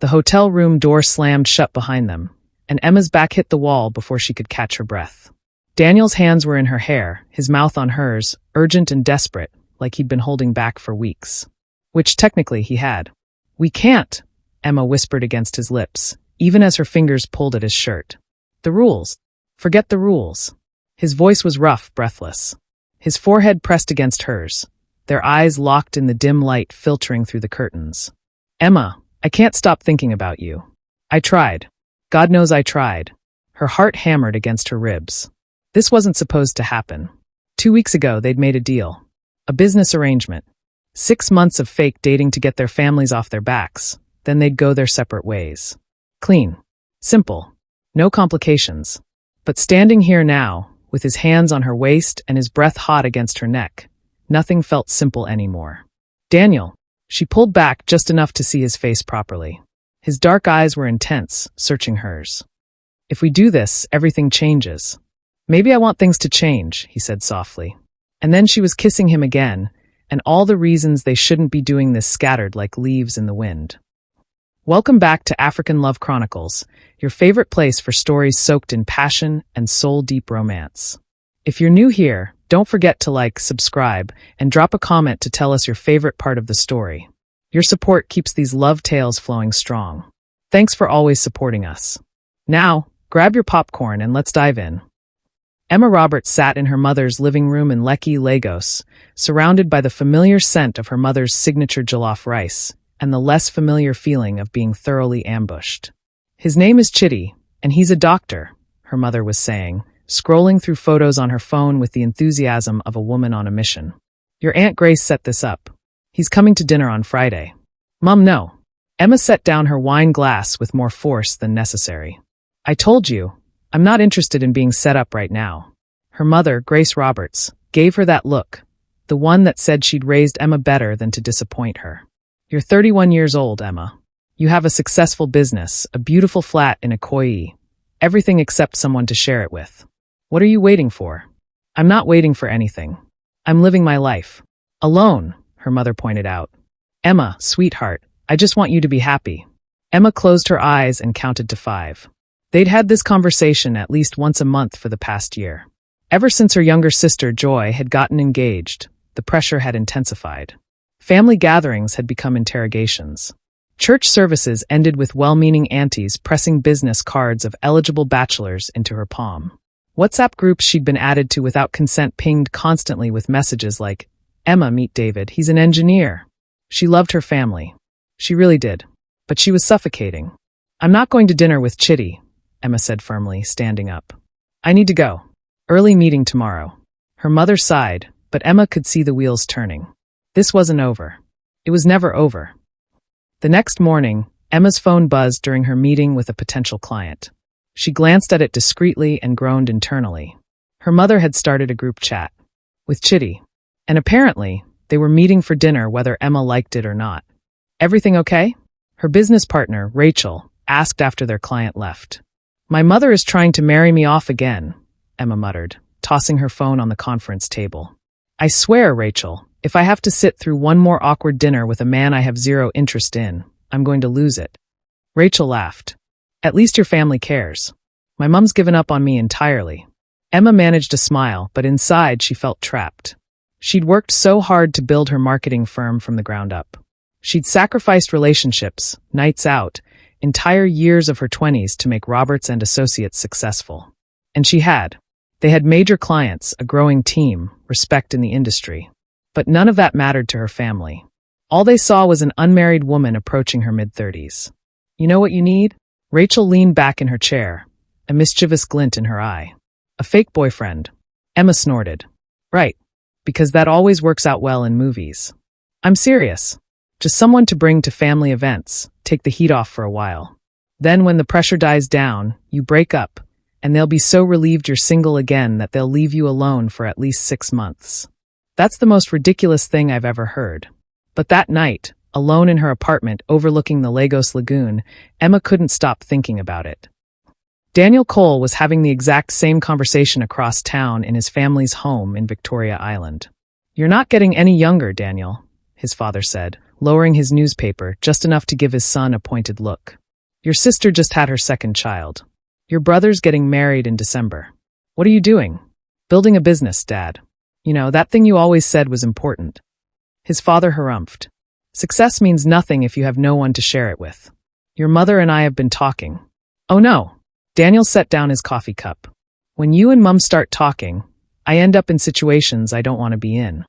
The hotel room door slammed shut behind them, and Emma's back hit the wall before she could catch her breath. Daniel's hands were in her hair, his mouth on hers, urgent and desperate, like he'd been holding back for weeks. Which technically he had. "We can't," Emma whispered against his lips, even as her fingers pulled at his shirt. "The rules. Forget the rules." His voice was rough, breathless. His forehead pressed against hers, their eyes locked in the dim light filtering through the curtains. "Emma, I can't stop thinking about you. I tried. God knows I tried." Her heart hammered against her ribs. This wasn't supposed to happen. 2 weeks ago, they'd made a deal. A business arrangement. 6 months of fake dating to get their families off their backs. Then they'd go their separate ways. Clean. Simple. No complications. But standing here now, with his hands on her waist and his breath hot against her neck, nothing felt simple anymore. "Daniel." She pulled back just enough to see his face properly. His dark eyes were intense, searching hers. "If we do this, everything changes." "Maybe I want things to change," he said softly. And then she was kissing him again, and all the reasons they shouldn't be doing this scattered like leaves in the wind. Welcome back to African Love Chronicles, your favorite place for stories soaked in passion and soul-deep romance. If you're new here, don't forget to like, subscribe, and drop a comment to tell us your favorite part of the story. Your support keeps these love tales flowing strong. Thanks for always supporting us. Now, grab your popcorn and let's dive in. Emma Roberts sat in her mother's living room in Lekki, Lagos, surrounded by the familiar scent of her mother's signature jollof rice and the less familiar feeling of being thoroughly ambushed. "His name is Chitty, and he's a doctor," her mother was saying, scrolling through photos on her phone with the enthusiasm of a woman on a mission. "Your Aunt Grace set this up. He's coming to dinner on Friday." "Mum, no." Emma set down her wine glass with more force than necessary. "I told you, I'm not interested in being set up right now." Her mother, Grace Roberts, gave her that look, the one that said she'd raised Emma better than to disappoint her. "You're 31 years old, Emma. You have a successful business, a beautiful flat in Ikoyi, everything except someone to share it with. What are you waiting for?" "I'm not waiting for anything. I'm living my life. Alone," her mother pointed out. "Emma, sweetheart, I just want you to be happy." Emma closed her eyes and counted to 5. They'd had this conversation at least once a month for the past year. Ever since her younger sister, Joy, had gotten engaged, the pressure had intensified. Family gatherings had become interrogations. Church services ended with well-meaning aunties pressing business cards of eligible bachelors into her palm. WhatsApp groups she'd been added to without consent pinged constantly with messages like, "Emma, meet David, he's an engineer." She loved her family. She really did. But she was suffocating. "I'm not going to dinner with Chitty," Emma said firmly, standing up. "I need to go. Early meeting tomorrow." Her mother sighed, but Emma could see the wheels turning. This wasn't over. It was never over. The next morning, Emma's phone buzzed during her meeting with a potential client. She glanced at it discreetly and groaned internally. Her mother had started a group chat with Chitty, and apparently, they were meeting for dinner whether Emma liked it or not. "Everything okay?" Her business partner, Rachel, asked after their client left. "My mother is trying to marry me off again," Emma muttered, tossing her phone on the conference table. "I swear, Rachel, if I have to sit through one more awkward dinner with a man I have zero interest in, I'm going to lose it." Rachel laughed. "At least your family cares. My mom's given up on me entirely." Emma managed a smile, but inside she felt trapped. She'd worked so hard to build her marketing firm from the ground up. She'd sacrificed relationships, nights out, entire years of her 20s to make Roberts and Associates successful. And she had. They had major clients, a growing team, respect in the industry. But none of that mattered to her family. All they saw was an unmarried woman approaching her mid-30s. "You know what you need?" Rachel leaned back in her chair, a mischievous glint in her eye. "A fake boyfriend." Emma snorted. "Right. Because that always works out well in movies." "I'm serious. Just someone to bring to family events, take the heat off for a while. Then when the pressure dies down, you break up, and they'll be so relieved you're single again that they'll leave you alone for at least 6 months. That's the most ridiculous thing I've ever heard." But that night, alone in her apartment overlooking the Lagos Lagoon, Emma couldn't stop thinking about it. Daniel Cole was having the exact same conversation across town in his family's home in Victoria Island. "You're not getting any younger, Daniel," his father said, lowering his newspaper just enough to give his son a pointed look. Your sister just had her second child. Your brother's getting married in December. What are you doing? Building a business, Dad. You know, that thing you always said was important. His father harumphed. Success means nothing if you have no one to share it with. Your mother and I have been talking. Oh no. Daniel set down his coffee cup. When you and Mum start talking, I end up in situations I don't want to be in.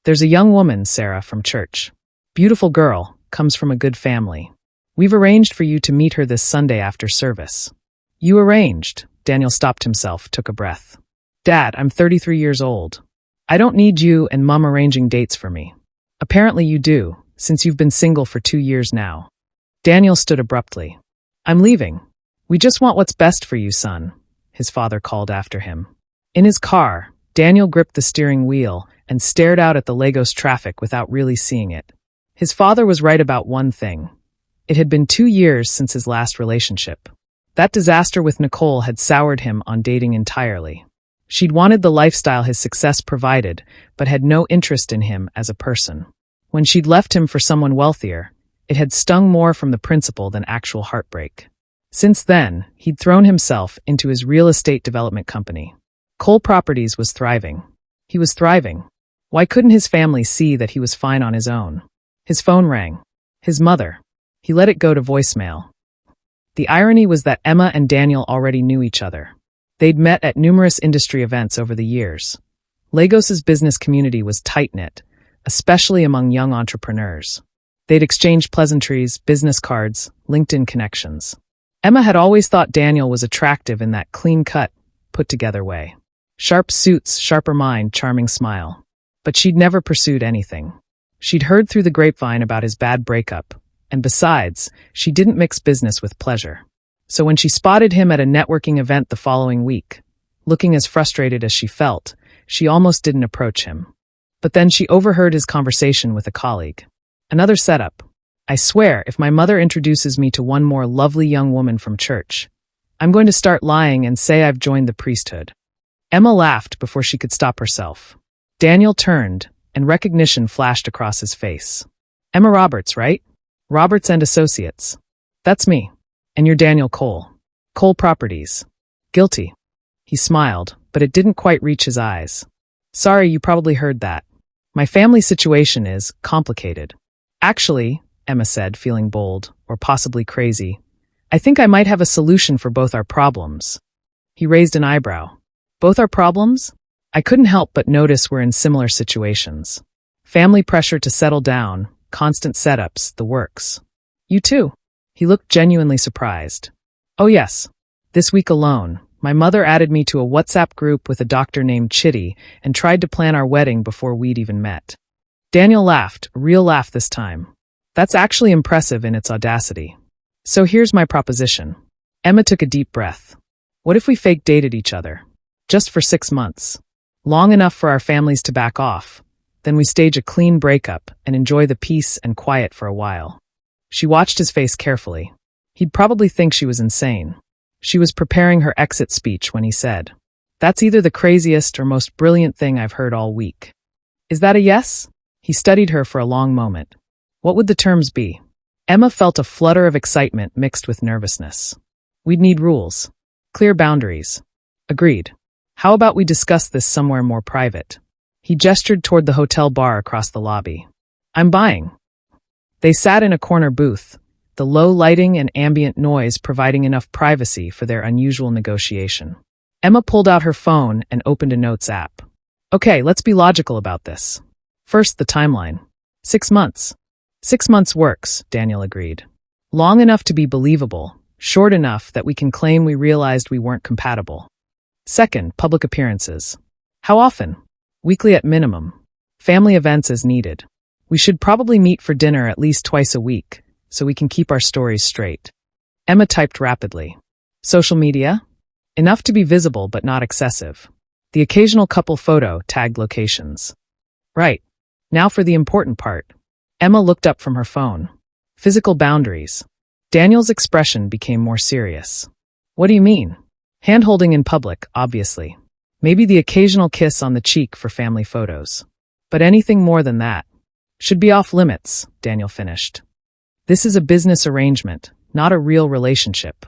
There's a young woman, Sarah, from church. Beautiful girl, comes from a good family. We've arranged for you to meet her this Sunday after service. You arranged. Daniel stopped himself, took a breath. Dad, I'm 33 years old. I don't need you and Mum arranging dates for me. Apparently you do, since you've been single for 2 years now. Daniel stood abruptly. I'm leaving. We just want what's best for you, son, his father called after him. In his car, Daniel gripped the steering wheel and stared out at the Lagos traffic without really seeing it. His father was right about one thing. It had been 2 years since his last relationship. That disaster with Nicole had soured him on dating entirely. She'd wanted the lifestyle his success provided, but had no interest in him as a person. When she'd left him for someone wealthier, it had stung more from the principle than actual heartbreak. Since then, he'd thrown himself into his real estate development company. Cole Properties was thriving. He was thriving. Why couldn't his family see that he was fine on his own? His phone rang. His mother. He let it go to voicemail. The irony was that Emma and Daniel already knew each other. They'd met at numerous industry events over the years. Lagos's business community was tight-knit, especially among young entrepreneurs. They'd exchanged pleasantries, business cards, LinkedIn connections. Emma had always thought Daniel was attractive in that clean-cut, put-together way. Sharp suits, sharper mind, charming smile. But she'd never pursued anything. She'd heard through the grapevine about his bad breakup, and besides, she didn't mix business with pleasure. So when she spotted him at a networking event the following week, looking as frustrated as she felt, she almost didn't approach him. But then she overheard his conversation with a colleague. Another setup. I swear, if my mother introduces me to one more lovely young woman from church, I'm going to start lying and say I've joined the priesthood. Emma laughed before she could stop herself. Daniel turned, and recognition flashed across his face. Emma Roberts, right? Roberts and Associates. That's me. And you're Daniel Cole. Cole Properties. Guilty. He smiled, but it didn't quite reach his eyes. Sorry, you probably heard that. My family situation is complicated. Actually, Emma said, feeling bold, or possibly crazy, I think I might have a solution for both our problems. He raised an eyebrow. Both our problems? I couldn't help but notice we're in similar situations. Family pressure to settle down, constant setups, the works. You too. He looked genuinely surprised. Oh yes. This week alone, my mother added me to a WhatsApp group with a doctor named Chitty and tried to plan our wedding before we'd even met. Daniel laughed, a real laugh this time. That's actually impressive in its audacity. So here's my proposition. Emma took a deep breath. What if we fake dated each other? Just for 6 months. Long enough for our families to back off. Then we stage a clean breakup and enjoy the peace and quiet for a while. She watched his face carefully. He'd probably think she was insane. She was preparing her exit speech when he said, That's either the craziest or most brilliant thing I've heard all week. Is that a yes? He studied her for a long moment. What would the terms be? Emma felt a flutter of excitement mixed with nervousness. We'd need rules. Clear boundaries. Agreed. How about we discuss this somewhere more private? He gestured toward the hotel bar across the lobby. I'm buying. They sat in a corner booth, the low lighting and ambient noise providing enough privacy for their unusual negotiation. Emma pulled out her phone and opened a notes app. Okay, let's be logical about this. First, the timeline. 6 months. 6 months works, Daniel agreed. Long enough to be believable, short enough that we can claim we realized we weren't compatible. Second, public appearances. How often? Weekly at minimum. Family events as needed. We should probably meet for dinner at least twice a week, so we can keep our stories straight. Emma typed rapidly. Social media? Enough to be visible but not excessive. The occasional couple photo tagged locations. Right. Now for the important part. Emma looked up from her phone. Physical boundaries. Daniel's expression became more serious. What do you mean? Hand-holding in public, obviously. Maybe the occasional kiss on the cheek for family photos. But anything more than that. Should be off limits, Daniel finished. This is a business arrangement, not a real relationship.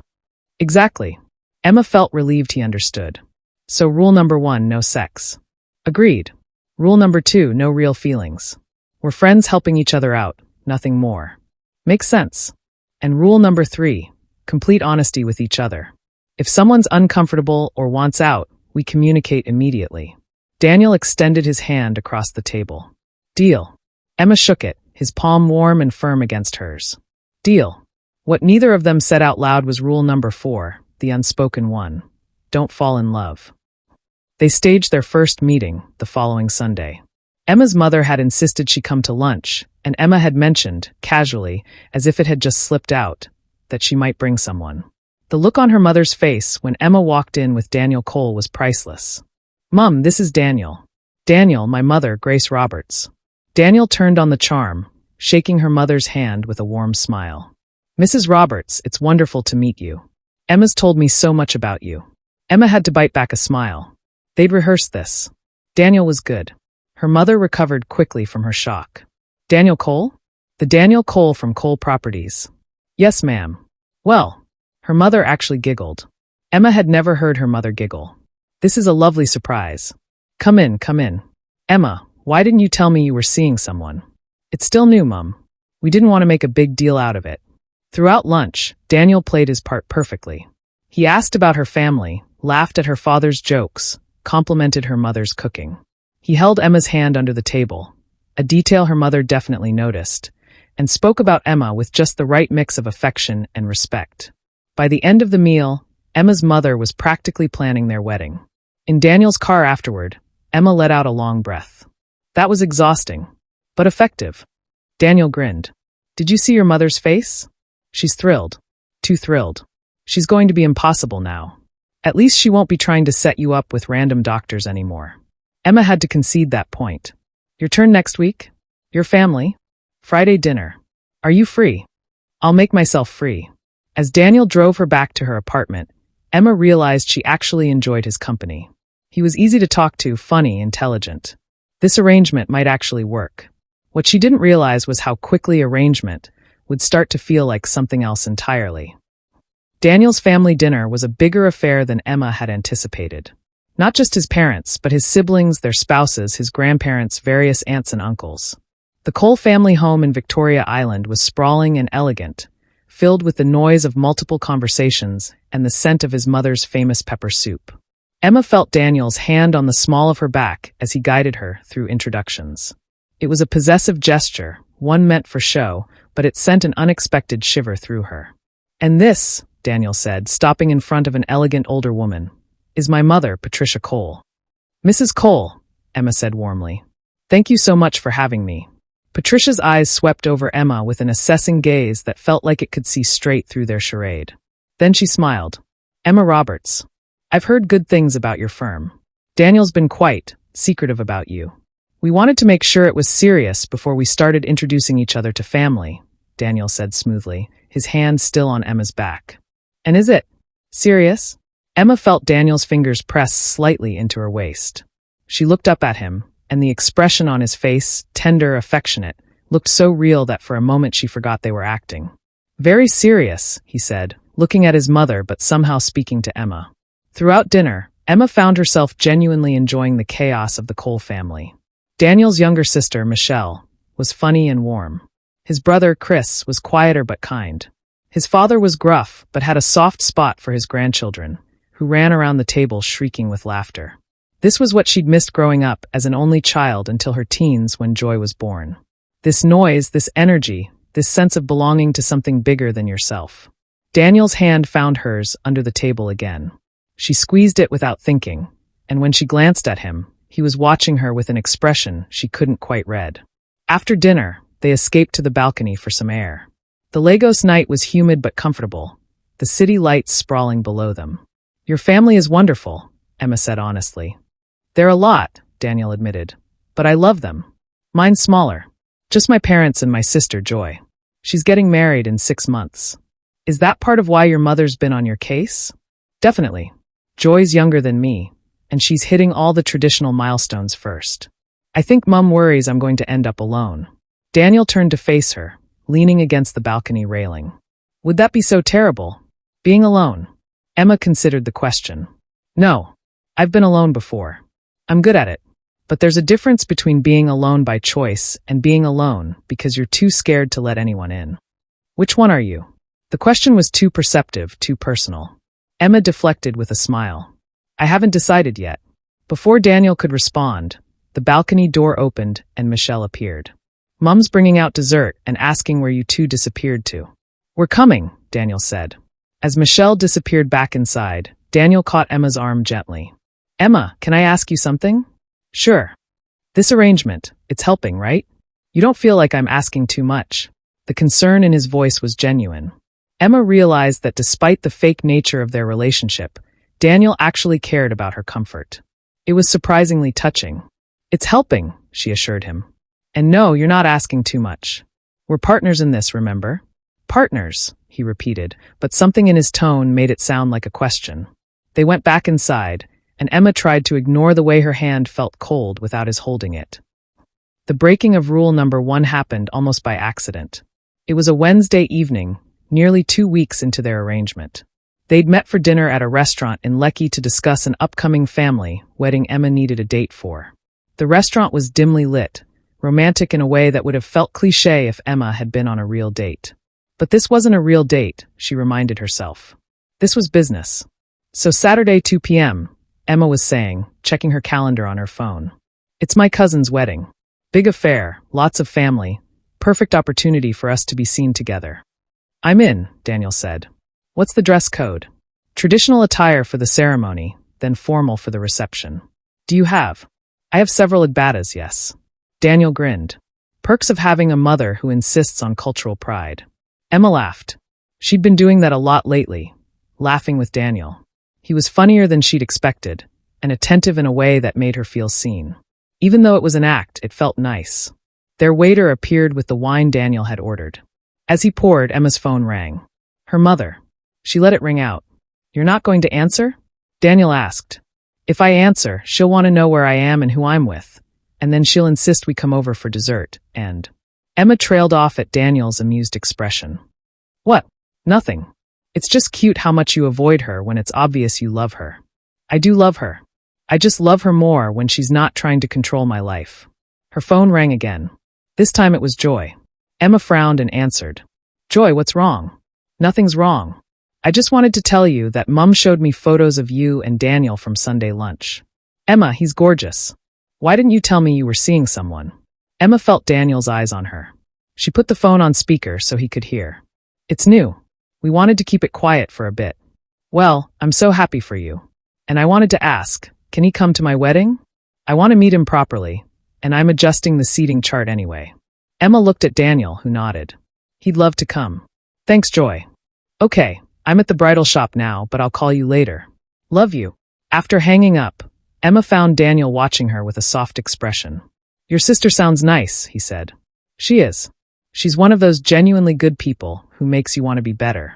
Exactly. Emma felt relieved he understood. So rule number 1, no sex. Agreed. Rule number 2, no real feelings. We're friends helping each other out, nothing more. Makes sense. And rule number 3, complete honesty with each other. If someone's uncomfortable or wants out, we communicate immediately. Daniel extended his hand across the table. Deal. Emma shook it, his palm warm and firm against hers. Deal. What neither of them said out loud was rule number 4, the unspoken one. Don't fall in love. They staged their first meeting the following Sunday. Emma's mother had insisted she come to lunch, and Emma had mentioned, casually, as if it had just slipped out, that she might bring someone. The look on her mother's face when Emma walked in with Daniel Cole was priceless. Mum, this is Daniel. Daniel, my mother, Grace Roberts. Daniel turned on the charm, shaking her mother's hand with a warm smile. Mrs. Roberts, it's wonderful to meet you. Emma's told me so much about you. Emma had to bite back a smile. They'd rehearsed this. Daniel was good. Her mother recovered quickly from her shock. Daniel Cole? The Daniel Cole from Cole Properties. Yes, ma'am. Well, her mother actually giggled. Emma had never heard her mother giggle. This is a lovely surprise. Come in, come in. Emma, why didn't you tell me you were seeing someone? It's still new, Mum. We didn't want to make a big deal out of it. Throughout lunch, Daniel played his part perfectly. He asked about her family, laughed at her father's jokes, complimented her mother's cooking. He held Emma's hand under the table, a detail her mother definitely noticed, and spoke about Emma with just the right mix of affection and respect. By the end of the meal, Emma's mother was practically planning their wedding. In Daniel's car afterward, Emma let out a long breath. That was exhausting, but effective. Daniel grinned. Did you see your mother's face? She's thrilled. Too thrilled. She's going to be impossible now. At least she won't be trying to set you up with random doctors anymore. Emma had to concede that point. Your turn next week? Your family? Friday dinner. Are you free? I'll make myself free. As Daniel drove her back to her apartment, Emma realized she actually enjoyed his company. He was easy to talk to, funny, intelligent. This arrangement might actually work. What she didn't realize was how quickly arrangement would start to feel like something else entirely. Daniel's family dinner was a bigger affair than Emma had anticipated. Not just his parents, but his siblings, their spouses, his grandparents, various aunts and uncles. The Cole family home in Victoria Island was sprawling and elegant, filled with the noise of multiple conversations and the scent of his mother's famous pepper soup. Emma felt Daniel's hand on the small of her back as he guided her through introductions. It was a possessive gesture, one meant for show, but it sent an unexpected shiver through her. And this, Daniel said, stopping in front of an elegant older woman, is my mother, Patricia Cole. Mrs. Cole, Emma said warmly. Thank you so much for having me. Patricia's eyes swept over Emma with an assessing gaze that felt like it could see straight through their charade. Then she smiled. Emma Roberts. I've heard good things about your firm. Daniel's been quite secretive about you. We wanted to make sure it was serious before we started introducing each other to family, Daniel said smoothly, his hand still on Emma's back. And is it serious? Emma felt Daniel's fingers press slightly into her waist. She looked up at him, and the expression on his face, tender, affectionate, looked so real that for a moment she forgot they were acting. Very serious, he said, looking at his mother but somehow speaking to Emma. Throughout dinner, Emma found herself genuinely enjoying the chaos of the Cole family. Daniel's younger sister, Michelle, was funny and warm. His brother, Chris, was quieter but kind. His father was gruff but had a soft spot for his grandchildren, who ran around the table shrieking with laughter. This was what she'd missed growing up as an only child until her teens when Joy was born. This noise, this energy, this sense of belonging to something bigger than yourself. Daniel's hand found hers under the table again. She squeezed it without thinking, and when she glanced at him, he was watching her with an expression she couldn't quite read. After dinner, they escaped to the balcony for some air. The Lagos night was humid but comfortable, the city lights sprawling below them. Your family is wonderful, Emma said honestly. They're a lot, Daniel admitted, but I love them. Mine's smaller. Just my parents and my sister, Joy. She's getting married in 6 months. Is that part of why your mother's been on your case? Definitely. Joy's younger than me, and she's hitting all the traditional milestones first. I think Mum worries I'm going to end up alone. Daniel turned to face her, leaning against the balcony railing. Would that be so terrible? Being alone? Emma considered the question. No. I've been alone before. I'm good at it. But there's a difference between being alone by choice and being alone because you're too scared to let anyone in. Which one are you? The question was too perceptive, too personal. Emma deflected with a smile. I haven't decided yet. Before Daniel could respond, the balcony door opened and Michelle appeared. Mum's bringing out dessert and asking where you two disappeared to. We're coming, Daniel said. As Michelle disappeared back inside, Daniel caught Emma's arm gently. Emma, can I ask you something? Sure. This arrangement, it's helping, right? You don't feel like I'm asking too much. The concern in his voice was genuine. Emma realized that despite the fake nature of their relationship, Daniel actually cared about her comfort. It was surprisingly touching. It's helping, she assured him. And no, you're not asking too much. We're partners in this, remember? Partners, he repeated, but something in his tone made it sound like a question. They went back inside, and Emma tried to ignore the way her hand felt cold without his holding it. The breaking of rule number 1 happened almost by accident. It was a Wednesday evening, nearly 2 weeks into their arrangement. They'd met for dinner at a restaurant in Lecky to discuss an upcoming family wedding Emma needed a date for. The restaurant was dimly lit, romantic in a way that would have felt cliché if Emma had been on a real date. But this wasn't a real date, she reminded herself. This was business. So Saturday 2 p.m., Emma was saying, checking her calendar on her phone. It's my cousin's wedding. Big affair, lots of family. Perfect opportunity for us to be seen together. I'm in, Daniel said. What's the dress code? Traditional attire for the ceremony, then formal for the reception. Do you have? I have several Adbatas, yes. Daniel grinned. Perks of having a mother who insists on cultural pride. Emma laughed. She'd been doing that a lot lately, laughing with Daniel. He was funnier than she'd expected, and attentive in a way that made her feel seen. Even though it was an act, it felt nice. Their waiter appeared with the wine Daniel had ordered. As he poured, Emma's phone rang. Her mother. She let it ring out. You're not going to answer? Daniel asked. If I answer, she'll want to know where I am and who I'm with, and then she'll insist we come over for dessert, and… Emma trailed off at Daniel's amused expression. What? Nothing. It's just cute how much you avoid her when it's obvious you love her. I do love her. I just love her more when she's not trying to control my life. Her phone rang again. This time it was Joy. Emma frowned and answered. Joy, what's wrong? Nothing's wrong. I just wanted to tell you that Mum showed me photos of you and Daniel from Sunday lunch. Emma, he's gorgeous. Why didn't you tell me you were seeing someone? Emma felt Daniel's eyes on her. She put the phone on speaker so he could hear. It's new. We wanted to keep it quiet for a bit. Well, I'm so happy for you. And I wanted to ask, can he come to my wedding? I want to meet him properly, and I'm adjusting the seating chart anyway. Emma looked at Daniel, who nodded. He'd love to come. Thanks, Joy. Okay, I'm at the bridal shop now, but I'll call you later. Love you. After hanging up, Emma found Daniel watching her with a soft expression. Your sister sounds nice, he said. She is. She's one of those genuinely good people who makes you want to be better.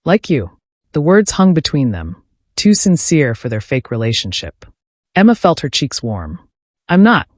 Like you. The words hung between them, too sincere for their fake relationship. Emma felt her cheeks warm. I'm not.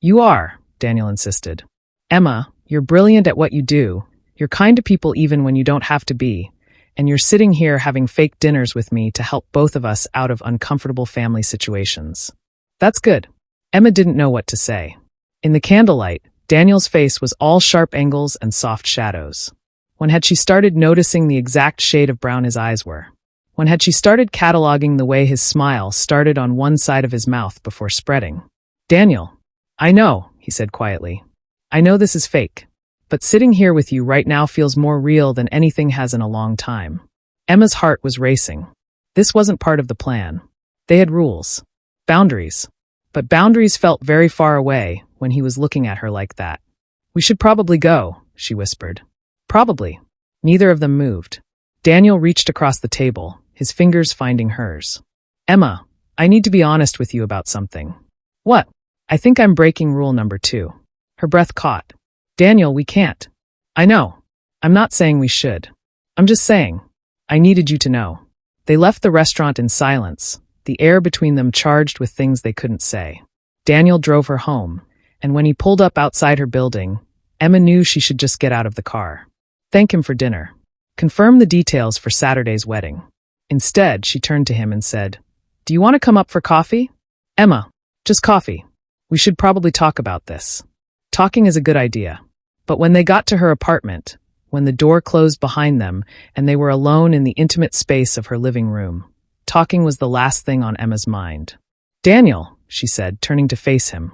You are, Daniel insisted. Emma, you're brilliant at what you do. You're kind to people even when you don't have to be. And you're sitting here having fake dinners with me to help both of us out of uncomfortable family situations. That's good. Emma didn't know what to say. In the candlelight, Daniel's face was all sharp angles and soft shadows. When had she started noticing the exact shade of brown his eyes were? When had she started cataloging the way his smile started on one side of his mouth before spreading? Daniel. I know, he said quietly. I know this is fake. But sitting here with you right now feels more real than anything has in a long time. Emma's heart was racing. This wasn't part of the plan. They had rules. Boundaries. But boundaries felt very far away when he was looking at her like that. We should probably go, she whispered. Probably. Neither of them moved. Daniel reached across the table, his fingers finding hers. Emma, I need to be honest with you about something. What? I think I'm breaking rule number 2. Her breath caught. Daniel, we can't. I know. I'm not saying we should. I'm just saying. I needed you to know. They left the restaurant in silence, the air between them charged with things they couldn't say. Daniel drove her home, and when he pulled up outside her building, Emma knew she should just get out of the car. Thank him for dinner. Confirm the details for Saturday's wedding. Instead, she turned to him and said, "Do you want to come up for coffee?" "Emma, just coffee. We should probably talk about this." Talking is a good idea. But when they got to her apartment, when the door closed behind them and they were alone in the intimate space of her living room, talking was the last thing on Emma's mind. "Daniel," she said, turning to face him,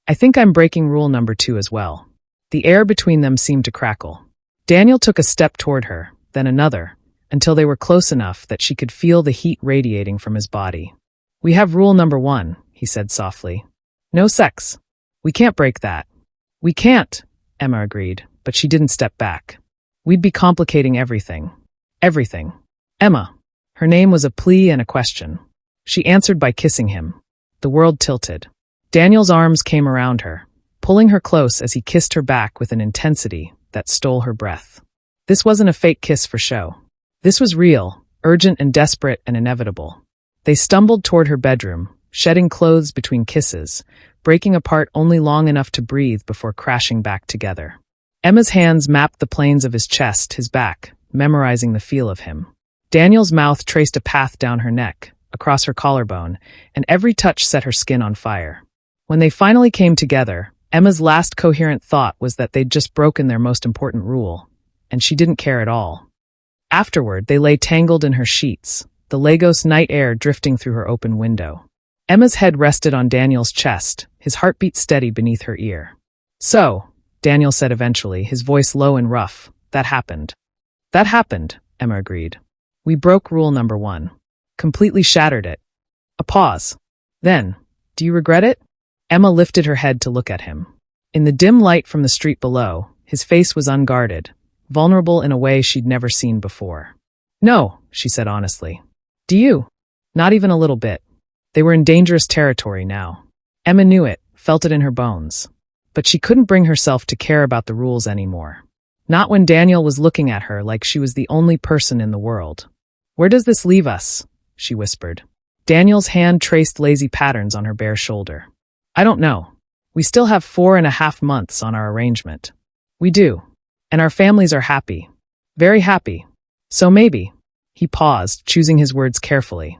"I think I'm breaking rule number 2 as well." The air between them seemed to crackle. Daniel took a step toward her, then another, until they were close enough that she could feel the heat radiating from his body. "We have rule number 1, he said softly. "No sex. We can't break that." "We can't," Emma agreed, but she didn't step back. "We'd be complicating everything." Everything. "Emma." Her name was a plea and a question. She answered by kissing him. The world tilted. Daniel's arms came around her, pulling her close as he kissed her back with an intensity that stole her breath. This wasn't a fake kiss for show. This was real, urgent and desperate and inevitable. They stumbled toward her bedroom, shedding clothes between kisses, breaking apart only long enough to breathe before crashing back together. Emma's hands mapped the planes of his chest, his back, memorizing the feel of him. Daniel's mouth traced a path down her neck, across her collarbone, and every touch set her skin on fire. When they finally came together, Emma's last coherent thought was that they'd just broken their most important rule, and she didn't care at all. Afterward, they lay tangled in her sheets, the Lagos night air drifting through her open window. Emma's head rested on Daniel's chest, his heartbeat steady beneath her ear. "So," Daniel said eventually, his voice low and rough, "that happened." "That happened," Emma agreed. "We broke rule number 1. Completely shattered it." A pause. Then, "Do you regret it?" Emma lifted her head to look at him. In the dim light from the street below, his face was unguarded, vulnerable in a way she'd never seen before. "No," she said honestly. "Do you?" "Not even a little bit." They were in dangerous territory now. Emma knew it, felt it in her bones. But she couldn't bring herself to care about the rules anymore. Not when Daniel was looking at her like she was the only person in the world. "Where does this leave us?" she whispered. Daniel's hand traced lazy patterns on her bare shoulder. "I don't know. We still have 4.5 months on our arrangement." "We do. And our families are happy. Very happy. So maybe," he paused, choosing his words carefully,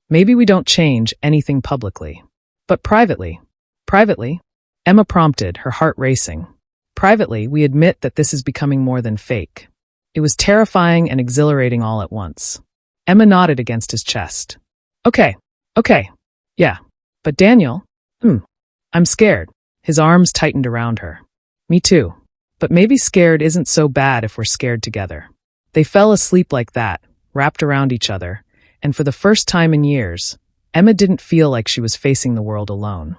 "maybe we don't change anything publicly. But privately." "Privately?" Emma prompted, her heart racing. "Privately, we admit that this is becoming more than fake." It was terrifying and exhilarating all at once. Emma nodded against his chest. Okay. Yeah. But Daniel? I'm scared." His arms tightened around her. "Me too. But maybe scared isn't so bad if we're scared together." They fell asleep like that, wrapped around each other, and for the first time in years, Emma didn't feel like she was facing the world alone.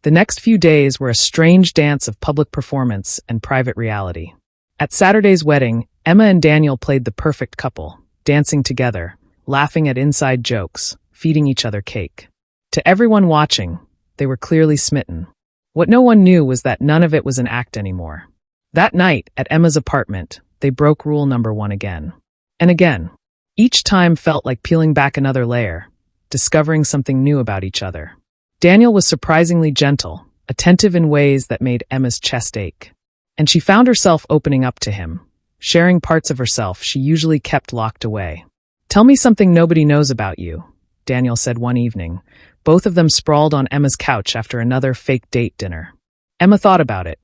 The next few days were a strange dance of public performance and private reality. At Saturday's wedding, Emma and Daniel played the perfect couple, dancing together, laughing at inside jokes, feeding each other cake. To everyone watching, they were clearly smitten. What no one knew was that none of it was an act anymore. That night, at Emma's apartment, they broke rule number 1 again. And again. Each time felt like peeling back another layer, discovering something new about each other. Daniel was surprisingly gentle, attentive in ways that made Emma's chest ache. And she found herself opening up to him, sharing parts of herself she usually kept locked away. "Tell me something nobody knows about you," Daniel said one evening, both of them sprawled on Emma's couch after another fake date dinner. Emma thought about it.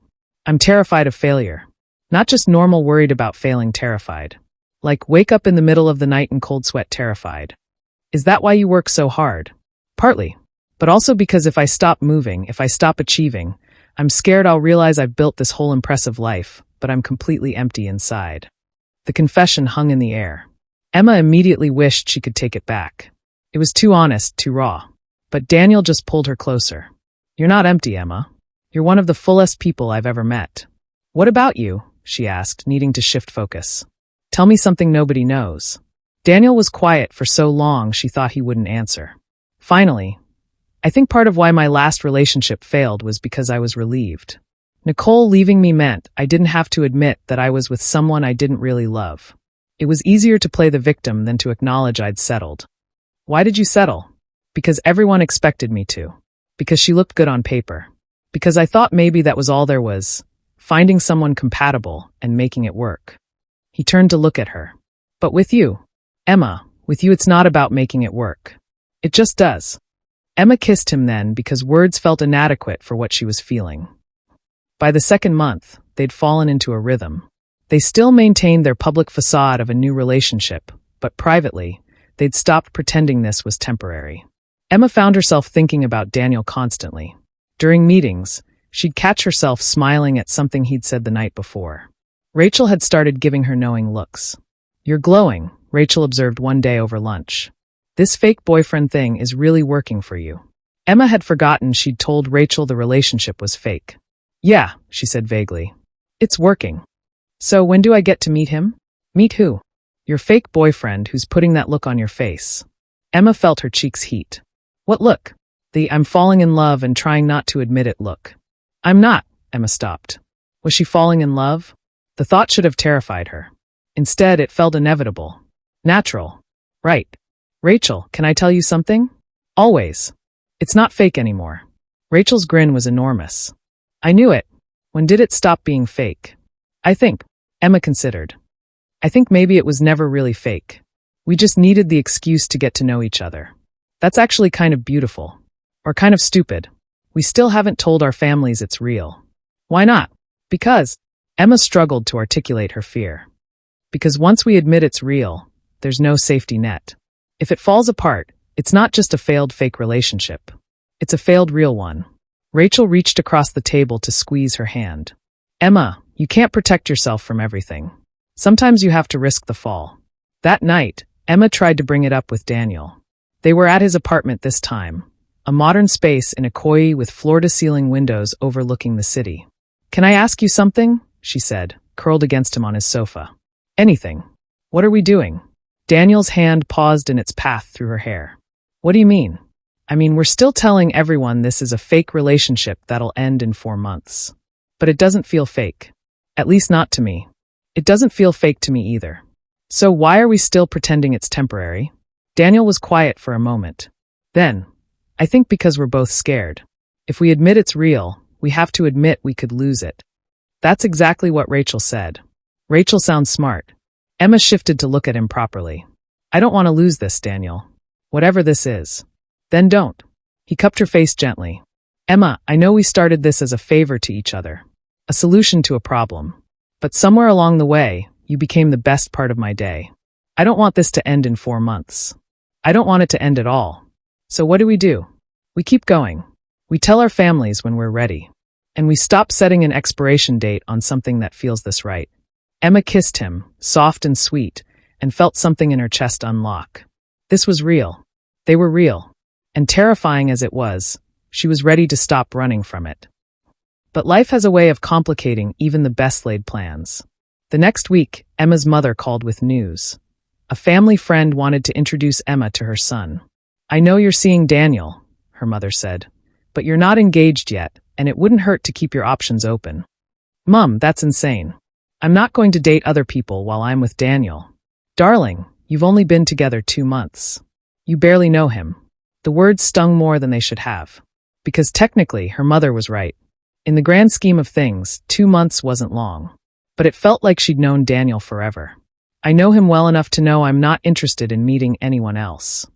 "I'm terrified of failure. Not just normal worried about failing terrified. Like wake up in the middle of the night in cold sweat terrified." "Is that why you work so hard?" "Partly. But also because if I stop moving, if I stop achieving, I'm scared I'll realize I've built this whole impressive life, but I'm completely empty inside." The confession hung in the air. Emma immediately wished she could take it back. It was too honest, too raw. But Daniel just pulled her closer. "You're not empty, Emma. You're one of the fullest people I've ever met." "What about you?" she asked, needing to shift focus. "Tell me something nobody knows." Daniel was quiet for so long she thought he wouldn't answer. Finally, "I think part of why my last relationship failed was because I was relieved. Nicole leaving me meant I didn't have to admit that I was with someone I didn't really love. It was easier to play the victim than to acknowledge I'd settled." "Why did you settle?" "Because everyone expected me to. Because she looked good on paper. Because I thought maybe that was all there was. finding someone compatible and making it work. He turned to look at her. But with you, Emma, with you it's not about making it work. It just does. Emma kissed him then because words felt inadequate for what she was feeling. By the second month, they'd fallen into a rhythm. They still maintained their public facade of a new relationship, but privately, they'd stopped pretending this was temporary. Emma found herself thinking about Daniel constantly. During meetings, she'd catch herself smiling at something he'd said the night before. Rachel had started giving her knowing looks. "You're glowing," Rachel observed one day over lunch. "This fake boyfriend thing is really working for you." Emma had forgotten she'd told Rachel the relationship was fake. "Yeah," she said vaguely. "It's working. So when do I get to meet him?" "Meet who?" "Your fake boyfriend who's putting that look on your face." Emma felt her cheeks heat. "What look?" "The I'm falling in love and trying not to admit it look." "I'm not," Emma stopped. Was she falling in love? The thought should have terrified her. Instead, it felt inevitable. Natural. Right. "Rachel, can I tell you something?" "Always. It's not fake anymore." Rachel's grin was enormous. "I knew it. When did it stop being fake?" "I think," Emma considered. "I think maybe it was never really fake. We just needed the excuse to get to know each other. That's actually kind of beautiful. Or kind of stupid. We still haven't told our families it's real." "Why not?" "Because," Emma struggled to articulate her fear. "Because once we admit it's real, there's no safety net. If it falls apart, it's not just a failed fake relationship. It's a failed real one." Rachel reached across the table to squeeze her hand. "Emma, you can't protect yourself from everything. Sometimes you have to risk the fall." That night, Emma tried to bring it up with Daniel. They were at his apartment this time, a modern space in a koyi with floor-to-ceiling windows overlooking the city. "Can I ask you something?" she said, curled against him on his sofa. "Anything. What are we doing?" Daniel's hand paused in its path through her hair. "What do you mean?" "I mean, we're still telling everyone this is a fake relationship that'll end in 4 months. But it doesn't feel fake. At least not to me. It doesn't feel fake to me either. So why are we still pretending it's temporary?" Daniel was quiet for a moment. Then, "I think because we're both scared. If we admit it's real, we have to admit we could lose it." That's exactly what Rachel said. Rachel sounds smart. Emma shifted to look at him properly. "I don't want to lose this, Daniel. Whatever this is." "Then don't." He cupped her face gently. "Emma, I know we started this as a favor to each other. A solution to a problem. But somewhere along the way, you became the best part of my day. I don't want this to end in 4 months. I don't want it to end at all. So what do? We keep going. We tell our families when we're ready. And we stop setting an expiration date on something that feels this right." Emma kissed him, soft and sweet, and felt something in her chest unlock. This was real. They were real. And terrifying as it was, she was ready to stop running from it. But life has a way of complicating even the best-laid plans. The next week, Emma's mother called with news. A family friend wanted to introduce Emma to her son. "I know you're seeing Daniel," her mother said, "but you're not engaged yet, and it wouldn't hurt to keep your options open." "Mum, that's insane. I'm not going to date other people while I'm with Daniel." "Darling, you've only been together 2 months. You barely know him." The words stung more than they should have. Because technically, her mother was right. In the grand scheme of things, 2 months wasn't long. But it felt like she'd known Daniel forever. "I know him well enough to know I'm not interested in meeting anyone else."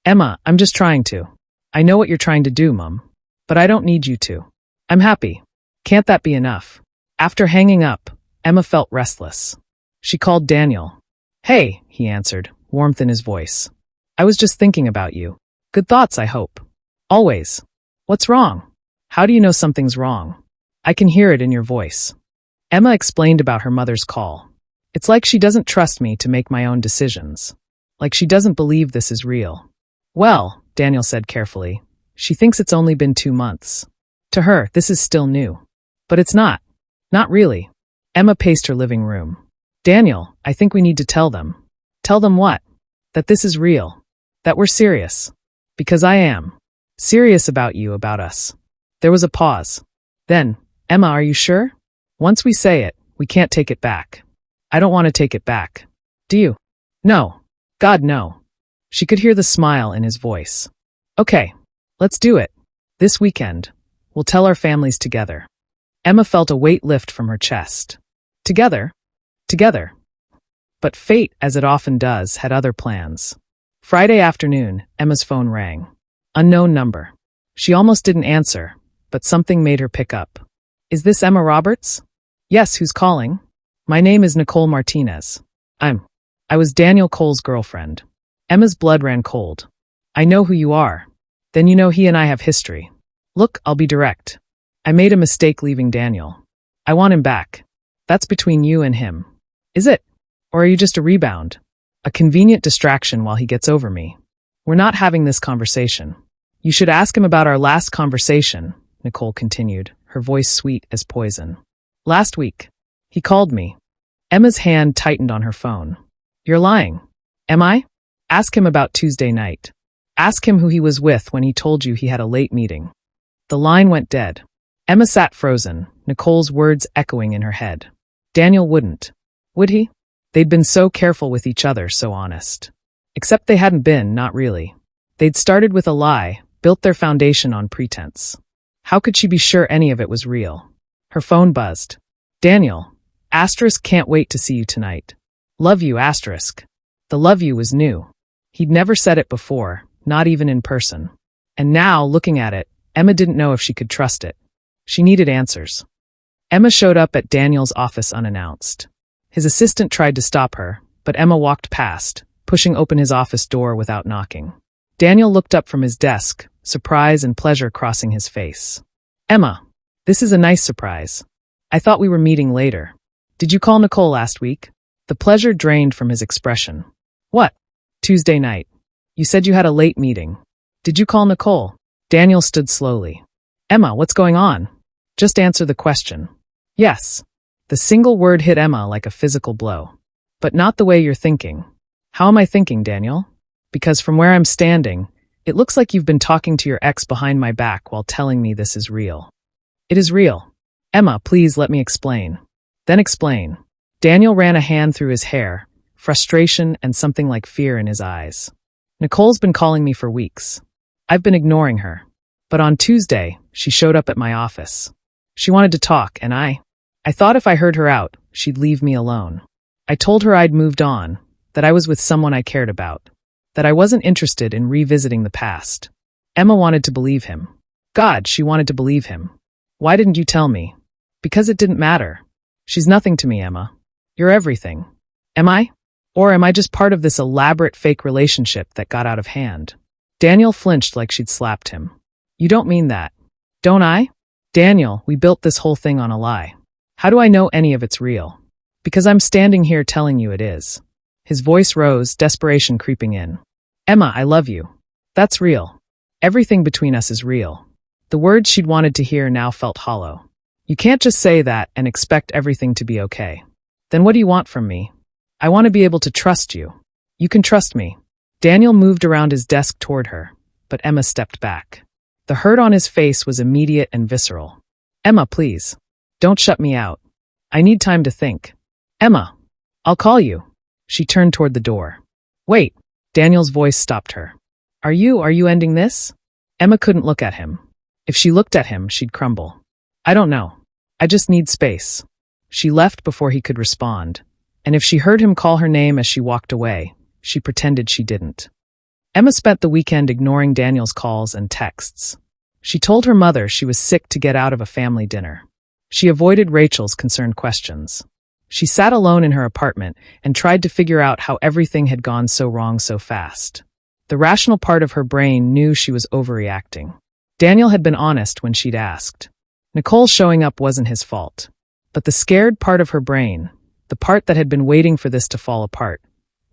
"Emma, I'm just trying to." "I know what you're trying to do, Mum. But I don't need you to. I'm happy. Can't that be enough?" After hanging up, Emma felt restless. She called Daniel. "Hey," he answered, warmth in his voice. "I was just thinking about you. Good thoughts, I hope." "Always." "What's wrong?" "How do you know something's wrong?" "I can hear it in your voice." Emma explained about her mother's call. "It's like she doesn't trust me to make my own decisions. Like she doesn't believe this is real." "Well," Daniel said carefully, "she thinks it's only been 2 months. To her, this is still new. But it's not. Not really." Emma paced her living room. "Daniel, I think we need to tell them." "Tell them what?" "That this is real. That we're serious. Because I am. Serious about you, about us." There was a pause. Then, "Emma, are you sure? Once we say it, we can't take it back." "I don't want to take it back. Do you?" "No. God, no." She could hear the smile in his voice. "Okay. Let's do it. This weekend. We'll tell our families together." Emma felt a weight lift from her chest. Together. Together. But fate, as it often does, had other plans. Friday afternoon, Emma's phone rang. Unknown number. She almost didn't answer, but something made her pick up. Is this Emma Roberts? Yes, who's calling? My name is Nicole Martinez. I was Daniel Cole's girlfriend. Emma's blood ran cold. I know who you are. Then you know he and I have history. Look, I'll be direct. I made a mistake leaving Daniel. I want him back. That's between you and him. Is it? Or are you just a rebound? A convenient distraction while he gets over me. We're not having this conversation. You should ask him about our last conversation, Nicole continued, her voice sweet as poison. Last week. He called me. Emma's hand tightened on her phone. You're lying. Am I? Ask him about Tuesday night. Ask him who he was with when he told you he had a late meeting. The line went dead. Emma sat frozen, Nicole's words echoing in her head. Daniel wouldn't. Would he? They'd been so careful with each other, so honest. Except they hadn't been, not really. They'd started with a lie, built their foundation on pretense. How could she be sure any of it was real? Her phone buzzed. Daniel. Asterisk can't wait to see you tonight. Love you, asterisk. The love you was new. He'd never said it before, not even in person. And now, looking at it, Emma didn't know if she could trust it. She needed answers. Emma showed up at Daniel's office unannounced. His assistant tried to stop her, but Emma walked past, pushing open his office door without knocking. Daniel looked up from his desk, surprise and pleasure crossing his face. Emma, this is a nice surprise. I thought we were meeting later. Did you call Nicole last week? The pleasure drained from his expression. What? Tuesday night. You said you had a late meeting. Did you call Nicole? Daniel stood slowly. Emma, what's going on? Just answer the question. Yes. The single word hit Emma like a physical blow. But not the way you're thinking. How am I thinking, Daniel? Because from where I'm standing, it looks like you've been talking to your ex behind my back while telling me this is real. It is real. Emma, please let me explain. Then explain. Daniel ran a hand through his hair, frustration and something like fear in his eyes. Nicole's been calling me for weeks. I've been ignoring her. But on Tuesday, she showed up at my office. She wanted to talk, and I thought if I heard her out, she'd leave me alone. I told her I'd moved on, that I was with someone I cared about, that I wasn't interested in revisiting the past. Emma wanted to believe him. God, she wanted to believe him. Why didn't you tell me? Because it didn't matter. She's nothing to me, Emma. You're everything. Am I? Or am I just part of this elaborate fake relationship that got out of hand? Daniel flinched like she'd slapped him. You don't mean that. Don't I? Daniel, we built this whole thing on a lie. How do I know any of it's real? Because I'm standing here telling you it is. His voice rose, desperation creeping in. Emma, I love you. That's real. Everything between us is real. The words she'd wanted to hear now felt hollow. You can't just say that and expect everything to be okay. Then what do you want from me? I want to be able to trust you. You can trust me. Daniel moved around his desk toward her, but Emma stepped back. The hurt on his face was immediate and visceral. Emma, please. Don't shut me out. I need time to think. Emma, I'll call you. She turned toward the door. Wait. Daniel's voice stopped her. Are you ending this? Emma couldn't look at him. If she looked at him, she'd crumble. I don't know. I just need space. She left before he could respond, and if she heard him call her name as she walked away, she pretended she didn't. Emma spent the weekend ignoring Daniel's calls and texts. She told her mother she was sick to get out of a family dinner. She avoided Rachel's concerned questions. She sat alone in her apartment and tried to figure out how everything had gone so wrong so fast. The rational part of her brain knew she was overreacting. Daniel had been honest when she'd asked. Nicole showing up wasn't his fault. But the scared part of her brain, the part that had been waiting for this to fall apart,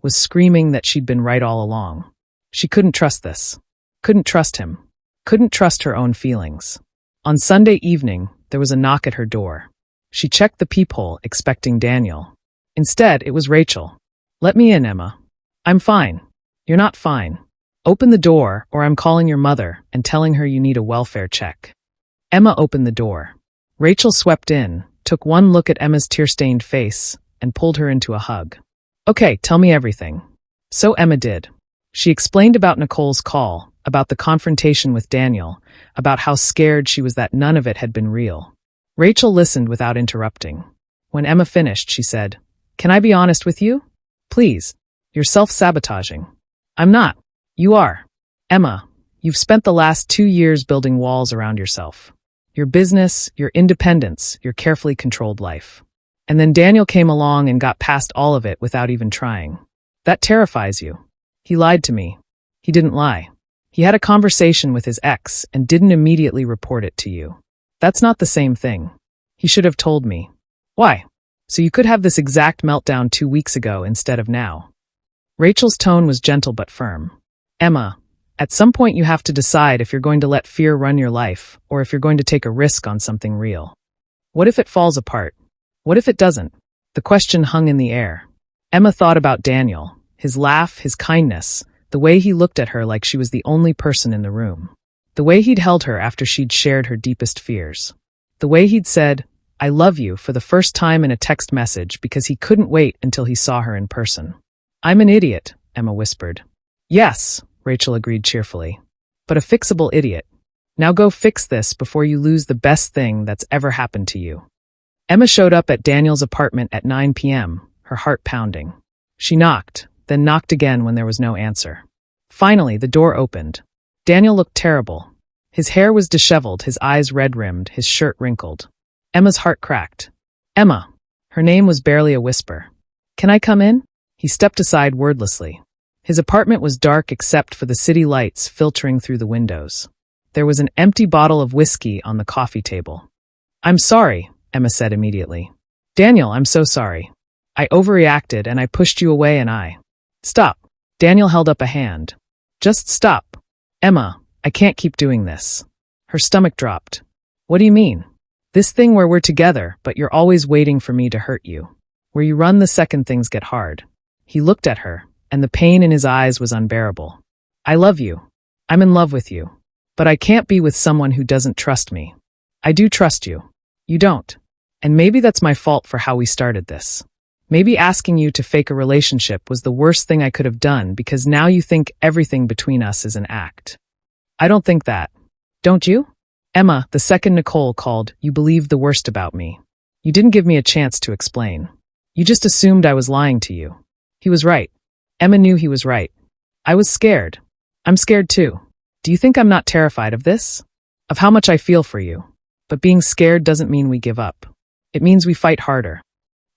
was screaming that she'd been right all along. She couldn't trust this. Couldn't trust him. Couldn't trust her own feelings. On Sunday evening, there was a knock at her door. She checked the peephole, expecting Daniel. Instead, it was Rachel. Let me in, Emma. I'm fine. You're not fine. Open the door, or I'm calling your mother and telling her you need a welfare check. Emma opened the door. Rachel swept in, took one look at Emma's tear-stained face, and pulled her into a hug. Okay, tell me everything. So Emma did. She explained about Nicole's call, about the confrontation with Daniel, about how scared she was that none of it had been real. Rachel listened without interrupting. When Emma finished, she said, "Can I be honest with you? Please. You're self-sabotaging." "I'm not. You are. Emma, you've spent the last 2 years building walls around yourself. Your business, your independence, your carefully controlled life. And then Daniel came along and got past all of it without even trying. That terrifies you. He lied to me. He didn't lie. He had a conversation with his ex and didn't immediately report it to you. That's not the same thing. He should have told me. Why? So you could have this exact meltdown 2 weeks ago instead of now." Rachel's tone was gentle but firm. "Emma, at some point you have to decide if you're going to let fear run your life or if you're going to take a risk on something real. What if it falls apart? What if it doesn't?" The question hung in the air. Emma thought about Daniel, his laugh, his kindness, the way he looked at her like she was the only person in the room. The way he'd held her after she'd shared her deepest fears. The way he'd said, "I love you," for the first time in a text message because he couldn't wait until he saw her in person. "I'm an idiot," Emma whispered. "Yes," Rachel agreed cheerfully. "But a fixable idiot. Now go fix this before you lose the best thing that's ever happened to you." Emma showed up at Daniel's apartment at 9 p.m., her heart pounding. She knocked, then knocked again when there was no answer. Finally, the door opened. Daniel looked terrible. His hair was disheveled, his eyes red-rimmed, his shirt wrinkled. Emma's heart cracked. "Emma." Her name was barely a whisper. "Can I come in?" He stepped aside wordlessly. His apartment was dark except for the city lights filtering through the windows. There was an empty bottle of whiskey on the coffee table. "I'm sorry," Emma said immediately. "Daniel, I'm so sorry. I overreacted and I pushed you away and I—" "Stop." Daniel held up a hand. "Just stop. Emma, I can't keep doing this." Her stomach dropped. "What do you mean?" "This thing where we're together, but you're always waiting for me to hurt you. Where you run the second things get hard." He looked at her, and the pain in his eyes was unbearable. "I love you. I'm in love with you. But I can't be with someone who doesn't trust me. I do trust you. You don't. And maybe that's my fault for how we started this. Maybe asking you to fake a relationship was the worst thing I could have done because now you think everything between us is an act. I don't think that. Don't you?" "Emma," the second Nicole called, "you believed the worst about me. You didn't give me a chance to explain. You just assumed I was lying to you." He was right. Emma knew he was right. "I was scared. I'm scared too. Do you think I'm not terrified of this? Of how much I feel for you? But being scared doesn't mean we give up. It means we fight harder."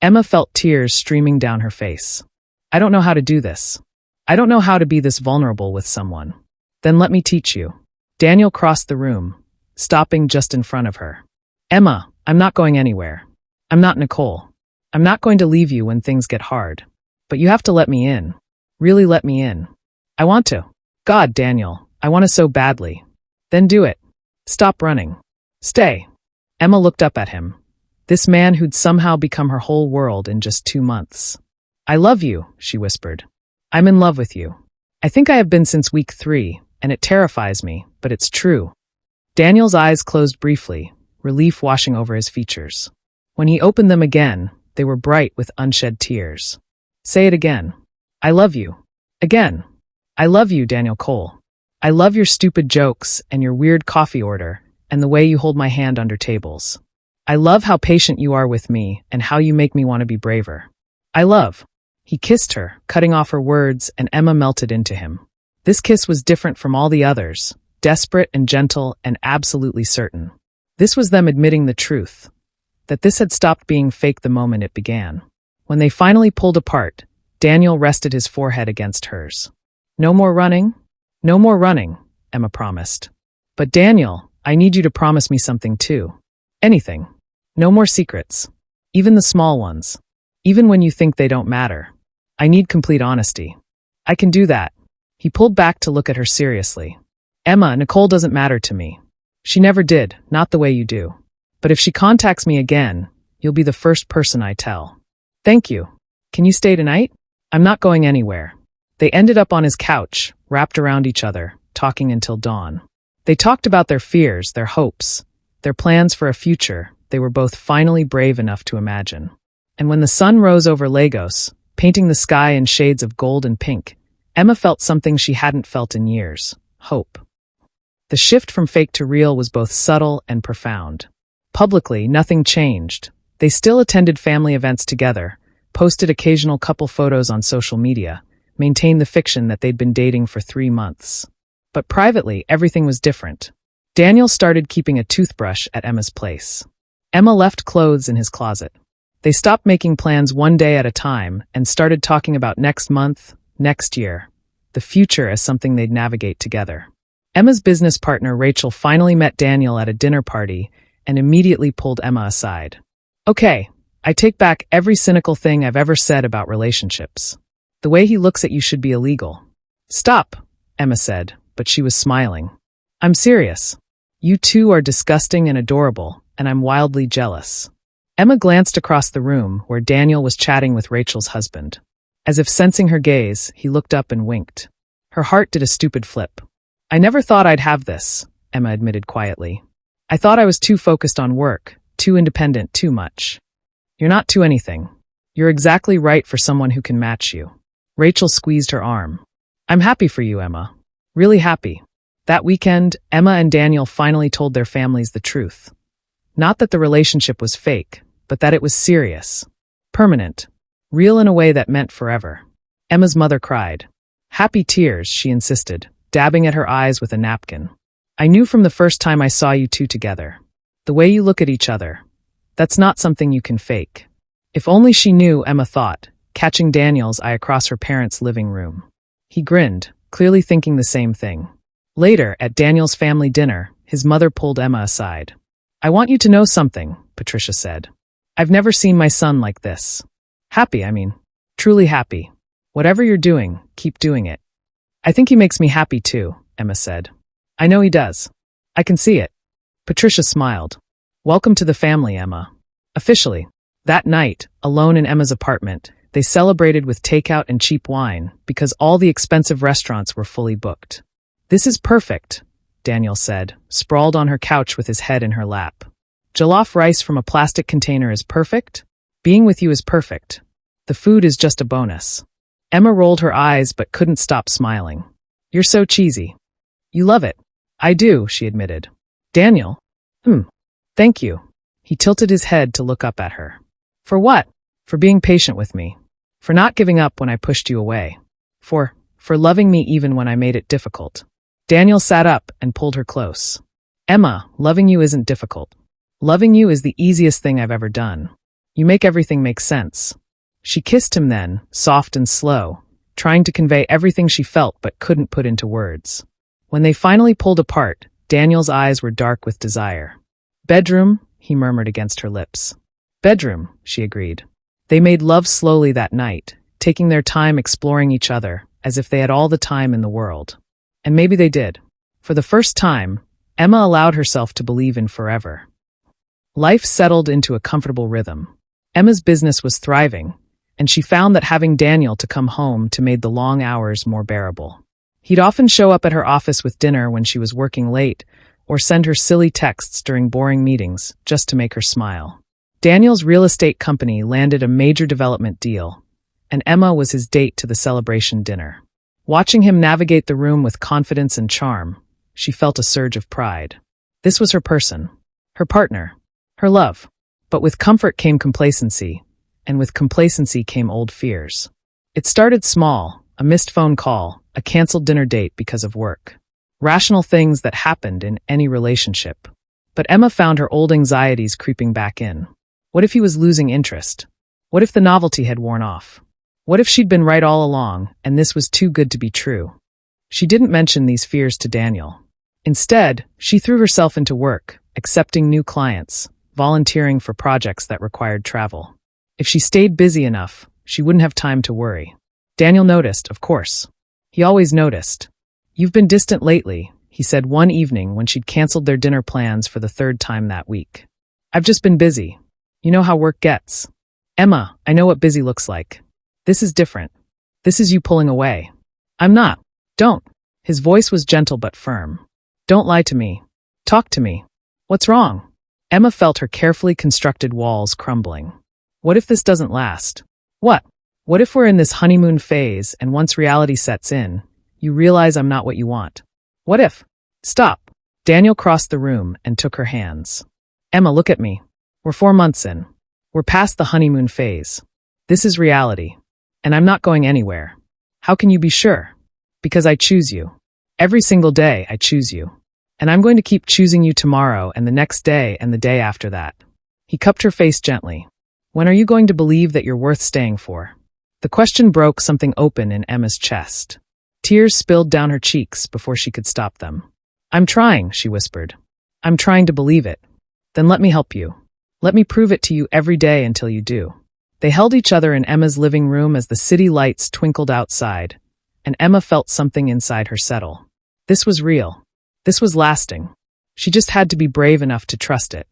Emma felt tears streaming down her face. "I don't know how to do this. I don't know how to be this vulnerable with someone." "Then let me teach you." Daniel crossed the room, stopping just in front of her. "Emma, I'm not going anywhere. I'm not Nicole. I'm not going to leave you when things get hard. But you have to let me in. Really let me in. I want to. God, Daniel, I want to so badly. Then do it. Stop running. Stay." Emma looked up at him. This man who'd somehow become her whole world in just 2 months. "I love you," she whispered. "I'm in love with you. I think I have been since week 3, and it terrifies me, but it's true." Daniel's eyes closed briefly, relief washing over his features. When he opened them again, they were bright with unshed tears. "Say it again. I love you. Again. I love you, Daniel Cole. I love your stupid jokes and your weird coffee order and the way you hold my hand under tables. I love how patient you are with me and how you make me want to be braver. I love." He kissed her, cutting off her words, and Emma melted into him. This kiss was different from all the others, desperate and gentle and absolutely certain. This was them admitting the truth, that this had stopped being fake the moment it began. When they finally pulled apart, Daniel rested his forehead against hers. "No more running? No more running," Emma promised. "But Daniel, I need you to promise me something too. Anything. No more secrets. Even the small ones. Even when you think they don't matter. I need complete honesty." "I can do that." He pulled back to look at her seriously. "Emma, Nicole doesn't matter to me. She never did, not the way you do. But if she contacts me again, you'll be the first person I tell." "Thank you. Can you stay tonight?" "I'm not going anywhere." They ended up on his couch, wrapped around each other, talking until dawn. They talked about their fears, their hopes, their plans for a future they were both finally brave enough to imagine. And when the sun rose over Lagos, painting the sky in shades of gold and pink, Emma felt something she hadn't felt in years: hope. The shift from fake to real was both subtle and profound. Publicly, nothing changed. They still attended family events together, posted occasional couple photos on social media, maintained the fiction that they'd been dating for 3 months. But privately, everything was different. Daniel started keeping a toothbrush at Emma's place. Emma left clothes in his closet. They stopped making plans one day at a time and started talking about next month, next year, the future as something they'd navigate together. Emma's business partner, Rachel, finally met Daniel at a dinner party and immediately pulled Emma aside. "Okay, I take back every cynical thing I've ever said about relationships. The way he looks at you should be illegal." "Stop," Emma said, but she was smiling. "I'm serious. You two are disgusting and adorable, and I'm wildly jealous." Emma glanced across the room where Daniel was chatting with Rachel's husband. As if sensing her gaze, he looked up and winked. Her heart did a stupid flip. "I never thought I'd have this," Emma admitted quietly. "I thought I was too focused on work, too independent, too much." "You're not too anything. You're exactly right for someone who can match you." Rachel squeezed her arm. "I'm happy for you, Emma. Really happy." That weekend, Emma and Daniel finally told their families the truth. Not that the relationship was fake, but that it was serious, permanent, real in a way that meant forever. Emma's mother cried. "Happy tears," she insisted, dabbing at her eyes with a napkin. "I knew from the first time I saw you two together. The way you look at each other. That's not something you can fake." If only she knew, Emma thought, catching Daniel's eye across her parents' living room. He grinned, clearly thinking the same thing. Later, at Daniel's family dinner, his mother pulled Emma aside. "I want you to know something," Patricia said. "I've never seen my son like this. Happy, I mean. Truly happy. Whatever you're doing, keep doing it." "I think he makes me happy too," Emma said. "I know he does. I can see it." Patricia smiled. "Welcome to the family, Emma." Officially. That night, alone in Emma's apartment, they celebrated with takeout and cheap wine because all the expensive restaurants were fully booked. "This is perfect," Daniel said, sprawled on her couch with his head in her lap. "Jollof rice from a plastic container is perfect. Being with you is perfect. The food is just a bonus." Emma rolled her eyes but couldn't stop smiling. "You're so cheesy." "You love it." "I do," she admitted. "Daniel?" Thank you." He tilted his head to look up at her. "For what?" "For being patient with me. For not giving up when I pushed you away. For loving me even when I made it difficult." Daniel sat up and pulled her close. "Emma, loving you isn't difficult. Loving you is the easiest thing I've ever done. You make everything make sense." She kissed him then, soft and slow, trying to convey everything she felt but couldn't put into words. When they finally pulled apart, Daniel's eyes were dark with desire. "Bedroom?" he murmured against her lips. "Bedroom," she agreed. They made love slowly that night, taking their time exploring each other, as if they had all the time in the world. And maybe they did. For the first time, Emma allowed herself to believe in forever. Life settled into a comfortable rhythm. Emma's business was thriving, and she found that having Daniel to come home to made the long hours more bearable. He'd often show up at her office with dinner when she was working late, or send her silly texts during boring meetings, just to make her smile. Daniel's real estate company landed a major development deal, and Emma was his date to the celebration dinner. Watching him navigate the room with confidence and charm, she felt a surge of pride. This was her person, her partner, her love. But with comfort came complacency, and with complacency came old fears. It started small, a missed phone call, a canceled dinner date because of work. Rational things that happened in any relationship. But Emma found her old anxieties creeping back in. What if he was losing interest? What if the novelty had worn off? What if she'd been right all along, and this was too good to be true? She didn't mention these fears to Daniel. Instead, she threw herself into work, accepting new clients, volunteering for projects that required travel. If she stayed busy enough, she wouldn't have time to worry. Daniel noticed, of course. He always noticed. "You've been distant lately," he said one evening when she'd canceled their dinner plans for the 3rd time that week. "I've just been busy. You know how work gets." "Emma, I know what busy looks like. This is different. This is you pulling away." "I'm not. Don't." His voice was gentle but firm. "Don't lie to me. Talk to me. What's wrong?" Emma felt her carefully constructed walls crumbling. What if this doesn't last? What if we're in this honeymoon phase and once reality sets in, you realize I'm not what you want? What if? Stop. Daniel crossed the room and took her hands. Emma, look at me. We're 4 months in. We're past the honeymoon phase. This is reality. And I'm not going anywhere. How can you be sure? Because I choose you. Every single day, I choose you. And I'm going to keep choosing you tomorrow and the next day and the day after that. He cupped her face gently. When are you going to believe that you're worth staying for? The question broke something open in Emma's chest. Tears spilled down her cheeks before she could stop them. I'm trying, she whispered. I'm trying to believe it. Then let me help you. Let me prove it to you every day until you do. They held each other in Emma's living room as the city lights twinkled outside, and Emma felt something inside her settle. This was real. This was lasting. She just had to be brave enough to trust it.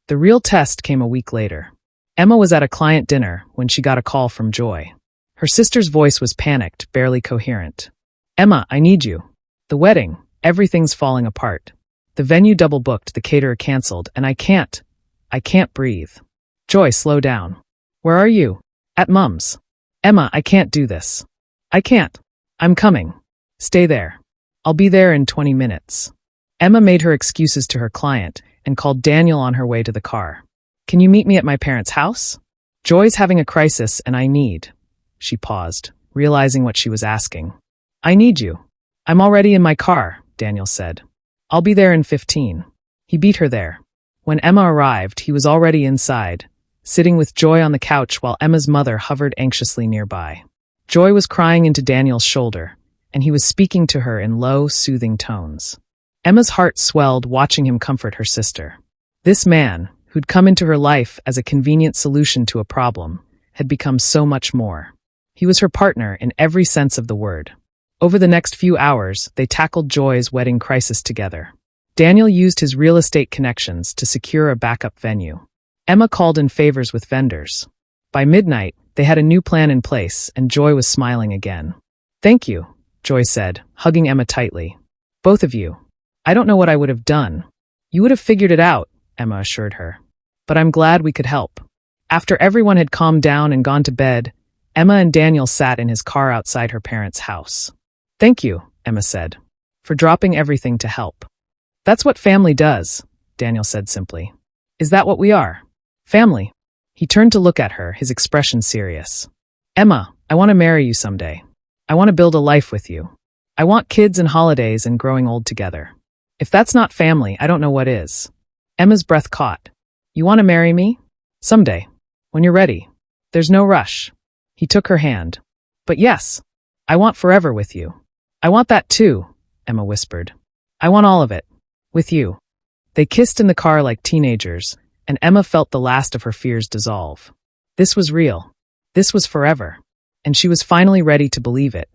The real test came a week later. Emma was at a client dinner when she got a call from Joy. Her sister's voice was panicked, barely coherent. Emma, I need you. The wedding, everything's falling apart. The venue double booked, the caterer canceled, and I can't breathe. Joy, slow down. Where are you? At Mum's. Emma, I can't do this. I can't. I'm coming. Stay there. I'll be there in 20 minutes. Emma made her excuses to her client and called Daniel on her way to the car. Can you meet me at my parents' house? Joy's having a crisis and I need. She paused, realizing what she was asking. I need you. I'm already in my car, Daniel said. I'll be there in 15. He beat her there. When Emma arrived, he was already inside, sitting with Joy on the couch while Emma's mother hovered anxiously nearby. Joy was crying into Daniel's shoulder, and he was speaking to her in low, soothing tones. Emma's heart swelled watching him comfort her sister. This man, who'd come into her life as a convenient solution to a problem, had become so much more. He was her partner in every sense of the word. Over the next few hours, they tackled Joy's wedding crisis together. Daniel used his real estate connections to secure a backup venue. Emma called in favors with vendors. By midnight, they had a new plan in place, and Joy was smiling again. Thank you, Joy said, hugging Emma tightly. Both of you. I don't know what I would have done. You would have figured it out, Emma assured her. But I'm glad we could help. After everyone had calmed down and gone to bed, Emma and Daniel sat in his car outside her parents' house. Thank you, Emma said, for dropping everything to help. That's what family does, Daniel said simply. Is that what we are? Family. He turned to look at her, his expression serious. Emma, I want to marry you someday. I want to build a life with you. I want kids and holidays and growing old together. If that's not family, I don't know what is. Emma's breath caught. You want to marry me? Someday. When you're ready. There's no rush. He took her hand. But yes, I want forever with you. I want that too, Emma whispered. I want all of it. With you. They kissed in the car like teenagers, and Emma felt the last of her fears dissolve. This was real. This was forever. And she was finally ready to believe it.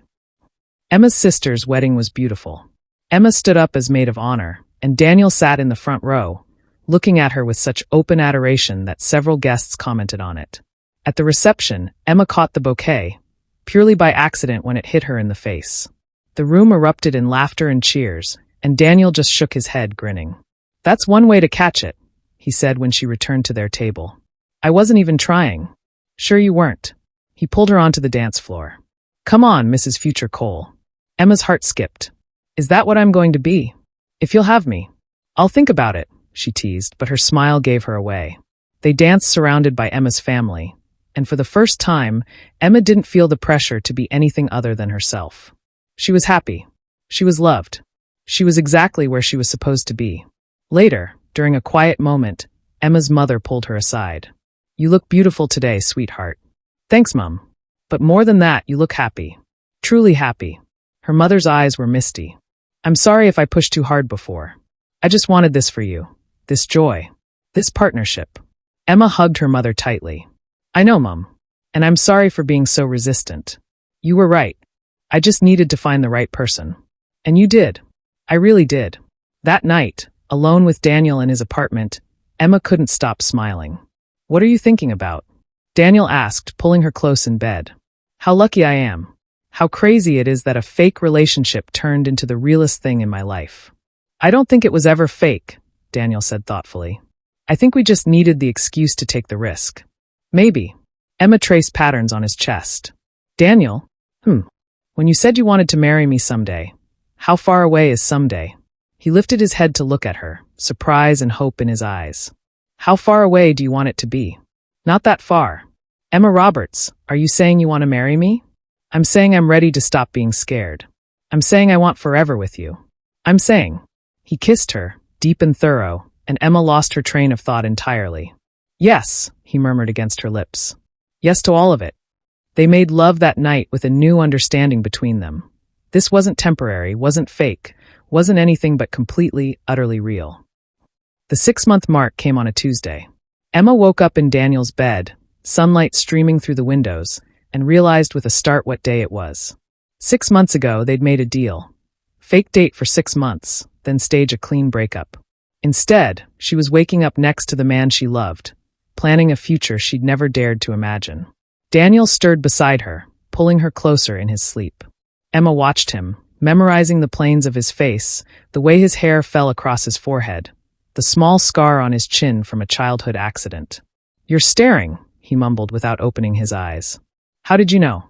Emma's sister's wedding was beautiful. Emma stood up as maid of honor, and Daniel sat in the front row, looking at her with such open adoration that several guests commented on it. At the reception, Emma caught the bouquet, purely by accident when it hit her in the face. The room erupted in laughter and cheers, and Daniel just shook his head, grinning. That's one way to catch it, he said when she returned to their table. I wasn't even trying. Sure you weren't. He pulled her onto the dance floor. Come on, Mrs. Future Cole. Emma's heart skipped. Is that what I'm going to be? If you'll have me. I'll think about it, she teased, but her smile gave her away. They danced surrounded by Emma's family, and for the first time, Emma didn't feel the pressure to be anything other than herself. She was happy. She was loved. She was exactly where she was supposed to be. Later, during a quiet moment, Emma's mother pulled her aside. You look beautiful today, sweetheart. Thanks, Mum. But more than that, you look happy. Truly happy. Her mother's eyes were misty. I'm sorry if I pushed too hard before. I just wanted this for you. This joy. This partnership. Emma hugged her mother tightly. I know, Mum. And I'm sorry for being so resistant. You were right. I just needed to find the right person. And you did. I really did. That night, alone with Daniel in his apartment, Emma couldn't stop smiling. What are you thinking about? Daniel asked, pulling her close in bed. How lucky I am. How crazy it is that a fake relationship turned into the realest thing in my life. I don't think it was ever fake, Daniel said thoughtfully. I think we just needed the excuse to take the risk. Maybe. Emma traced patterns on his chest. Daniel? When you said you wanted to marry me someday, how far away is someday? He lifted his head to look at her, surprise and hope in his eyes. How far away do you want it to be? Not that far. Emma Roberts, are you saying you want to marry me? I'm saying I'm ready to stop being scared. I'm saying I want forever with you. I'm saying. He kissed her, deep and thorough, and Emma lost her train of thought entirely. Yes, he murmured against her lips. Yes to all of it. They made love that night with a new understanding between them. This wasn't temporary, wasn't fake, wasn't anything but completely, utterly real. The 6-month mark came on a Tuesday. Emma woke up in Daniel's bed, sunlight streaming through the windows, and realized with a start what day it was. 6 months ago, they'd made a deal. Fake date for 6 months, then stage a clean breakup. Instead, she was waking up next to the man she loved, planning a future she'd never dared to imagine. Daniel stirred beside her, pulling her closer in his sleep. Emma watched him, memorizing the planes of his face, the way his hair fell across his forehead, the small scar on his chin from a childhood accident. You're staring, he mumbled without opening his eyes. How did you know?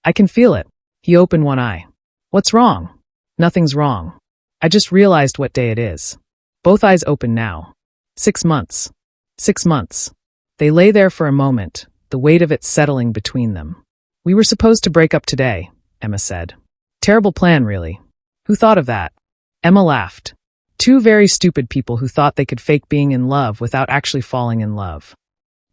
I can feel it. He opened one eye. What's wrong? Nothing's wrong. I just realized what day it is. Both eyes open now. 6 months. 6 months. They lay there for a moment, the weight of it settling between them. We were supposed to break up today, Emma said. Terrible plan, really. Who thought of that? Emma laughed. 2 very stupid people who thought they could fake being in love without actually falling in love.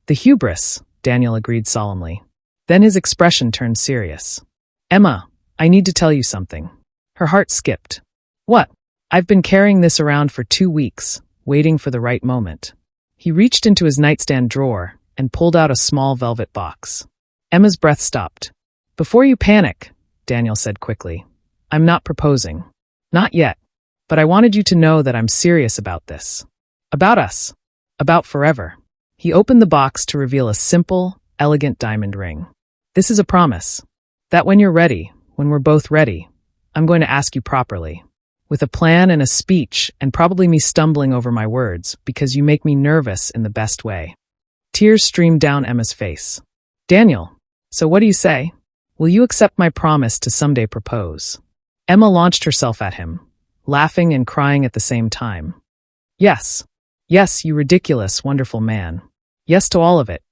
The hubris, Daniel agreed solemnly. Then his expression turned serious. Emma, I need to tell you something. Her heart skipped. What? I've been carrying this around for 2 weeks, waiting for the right moment. He reached into his nightstand drawer and pulled out a small velvet box. Emma's breath stopped. Before you panic, Daniel said quickly, I'm not proposing. Not yet. But I wanted you to know that I'm serious about this. About us. About forever. He opened the box to reveal a simple, elegant diamond ring. This is a promise. That when you're ready, when we're both ready, I'm going to ask you properly. With a plan and a speech, and probably me stumbling over my words, because you make me nervous in the best way. Tears streamed down Emma's face. Daniel, so what do you say? Will you accept my promise to someday propose? Emma launched herself at him, laughing and crying at the same time. Yes. Yes, you ridiculous, wonderful man. Yes to all of it.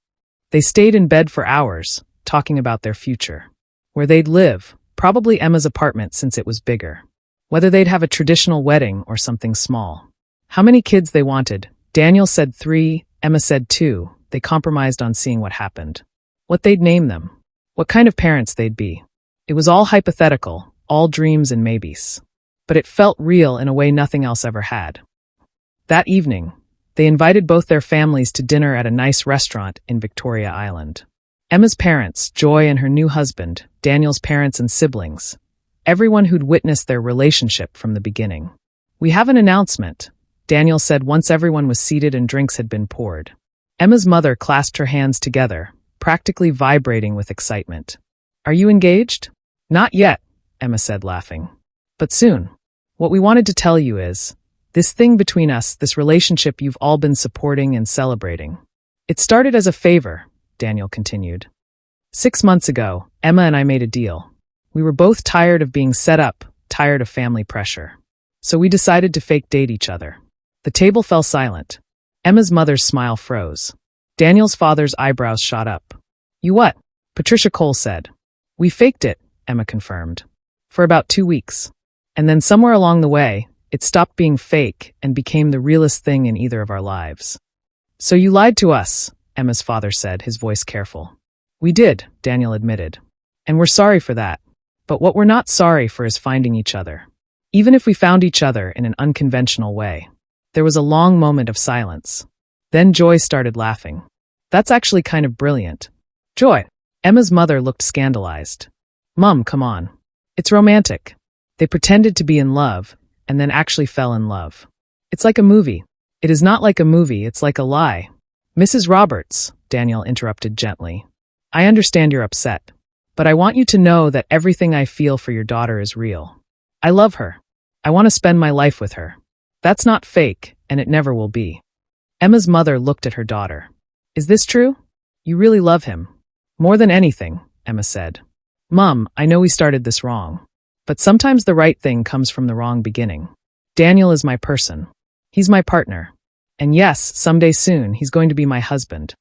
They stayed in bed for hours, talking about their future. Where they'd live, probably Emma's apartment since it was bigger. Whether they'd have a traditional wedding or something small. How many kids they wanted. Daniel said 3, Emma said 2. They compromised on seeing what happened. What they'd name them. What kind of parents they'd be. It was all hypothetical, all dreams and maybes. But it felt real in a way nothing else ever had. That evening, they invited both their families to dinner at a nice restaurant in Victoria Island. Emma's parents, Joy and her new husband, Daniel's parents and siblings, everyone who'd witnessed their relationship from the beginning. We have an announcement, Daniel said once everyone was seated and drinks had been poured. Emma's mother clasped her hands together, practically vibrating with excitement. Are you engaged? Not yet, Emma said, laughing. But soon. What we wanted to tell you is, this thing between us, this relationship you've all been supporting and celebrating. It started as a favor, Daniel continued. 6 months ago, Emma and I made a deal. We were both tired of being set up, tired of family pressure. So we decided to fake date each other. The table fell silent. Emma's mother's smile froze. Daniel's father's eyebrows shot up. You what? Patricia Cole said. We faked it, Emma confirmed. For about 2 weeks. And then somewhere along the way, it stopped being fake and became the realest thing in either of our lives. So you lied to us, Emma's father said, his voice careful. We did, Daniel admitted. And we're sorry for that. But what we're not sorry for is finding each other. Even if we found each other in an unconventional way. There was a long moment of silence. Then Joy started laughing. That's actually kind of brilliant. Joy. Emma's mother looked scandalized. Mum, come on. It's romantic. They pretended to be in love, and then actually fell in love. It's like a movie. It is not like a movie, it's like a lie. Mrs. Roberts, Daniel interrupted gently. I understand you're upset. But I want you to know that everything I feel for your daughter is real. I love her. I want to spend my life with her. That's not fake, and it never will be. Emma's mother looked at her daughter. Is this true? You really love him. More than anything, Emma said. Mum, I know we started this wrong. But sometimes the right thing comes from the wrong beginning. Daniel is my person. He's my partner. And yes, someday soon, he's going to be my husband.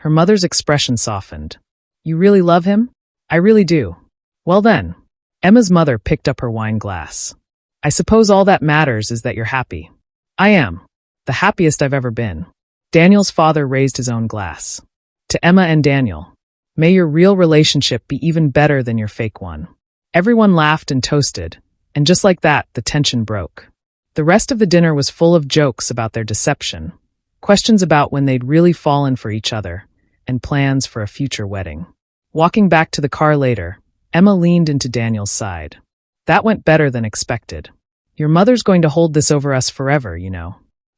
Her mother's expression softened. You really love him? I really do. Well then. Emma's mother picked up her wine glass. I suppose all that matters is that you're happy. I am. The happiest I've ever been. Daniel's father raised his own glass. To Emma and Daniel. May your real relationship be even better than your fake one. Everyone laughed and toasted, and just like that, the tension broke. The rest of the dinner was full of jokes about their deception, questions about when they'd really fallen for each other, and plans for a future wedding. Walking back to the car later, Emma leaned into Daniel's side. That went better than expected. Your mother's going to hold this over us forever, you know.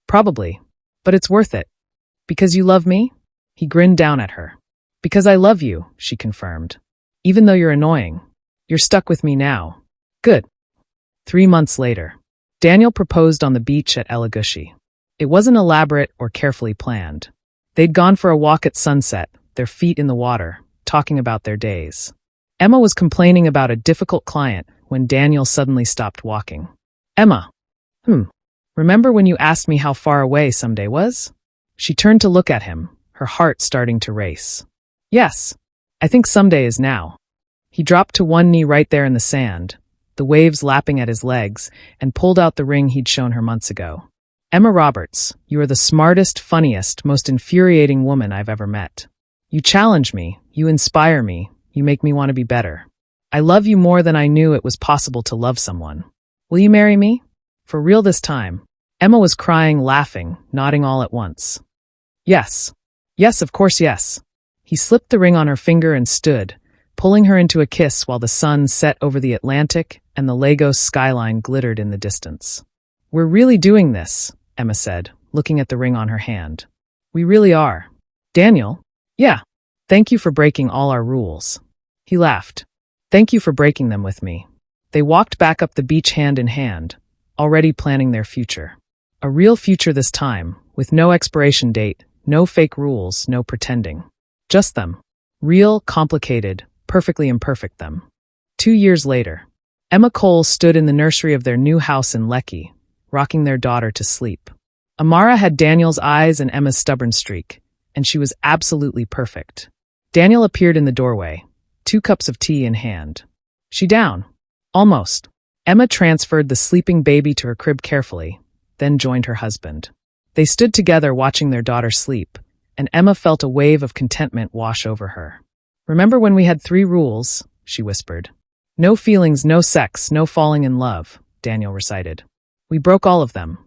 Probably. But it's worth it. Because you love me? He grinned down at her. Because I love you, she confirmed. Even though you're annoying. You're stuck with me now. Good. 3 months later. Daniel proposed on the beach at Elagushi. It wasn't elaborate or carefully planned. They'd gone for a walk at sunset, their feet in the water, talking about their days. Emma was complaining about a difficult client when Daniel suddenly stopped walking. Emma. Remember when you asked me how far away someday was? She turned to look at him, her heart starting to race. Yes. I think someday is now. He dropped to one knee right there in the sand, the waves lapping at his legs, and pulled out the ring he'd shown her months ago. Emma Roberts, you are the smartest, funniest, most infuriating woman I've ever met. You challenge me, you inspire me, you make me want to be better. I love you more than I knew it was possible to love someone. Will you marry me? For real this time. Emma was crying, laughing, nodding all at once. Yes. Yes, of course, yes. He slipped the ring on her finger and stood, pulling her into a kiss while the sun set over the Atlantic and the Lagos skyline glittered in the distance. We're really doing this, Emma said, looking at the ring on her hand. We really are. Daniel? Yeah. Thank you for breaking all our rules. He laughed. Thank you for breaking them with me. They walked back up the beach hand in hand, already planning their future. A real future this time, with no expiration date, no fake rules, no pretending. Just them. Real, complicated, perfectly imperfect them. 2 years later, Emma Cole stood in the nursery of their new house in Lekki, rocking their daughter to sleep. Amara had Daniel's eyes and Emma's stubborn streak, and she was absolutely perfect. Daniel appeared in the doorway, 2 cups of tea in hand. She down? Almost. Emma transferred the sleeping baby to her crib carefully, then joined her husband. They stood together watching their daughter sleep, and Emma felt a wave of contentment wash over her. Remember when we had 3 rules, she whispered. No feelings, no sex, no falling in love, Daniel recited. We broke all of them.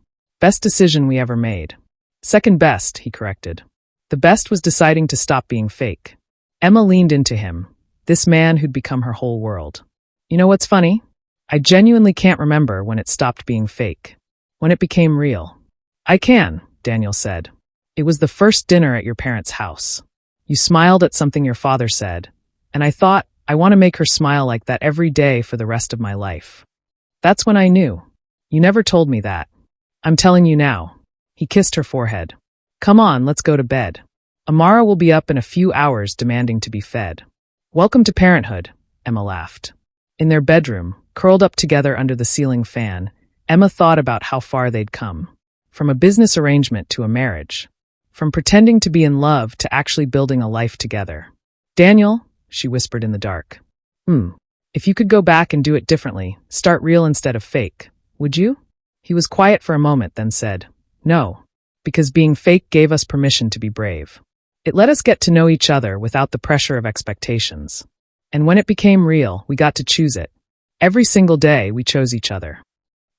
Best decision we ever made. Second best, he corrected. The best was deciding to stop being fake. Emma leaned into him, this man who'd become her whole world. You know what's funny? I genuinely can't remember when it stopped being fake. When it became real. I can, Daniel said. It was the first dinner at your parents' house. You smiled at something your father said, and I thought, I want to make her smile like that every day for the rest of my life. That's when I knew. You never told me that. I'm telling you now. He kissed her forehead. Come on, let's go to bed. Amara will be up in a few hours demanding to be fed. Welcome to parenthood, Emma laughed. In their bedroom, curled up together under the ceiling fan, Emma thought about how far they'd come. From a business arrangement to a marriage. From pretending to be in love to actually building a life together. Daniel, she whispered in the dark. If you could go back and do it differently, start real instead of fake, would you? He was quiet for a moment, then said, no, because being fake gave us permission to be brave. It let us get to know each other without the pressure of expectations. And when it became real, we got to choose it. Every single day, we chose each other.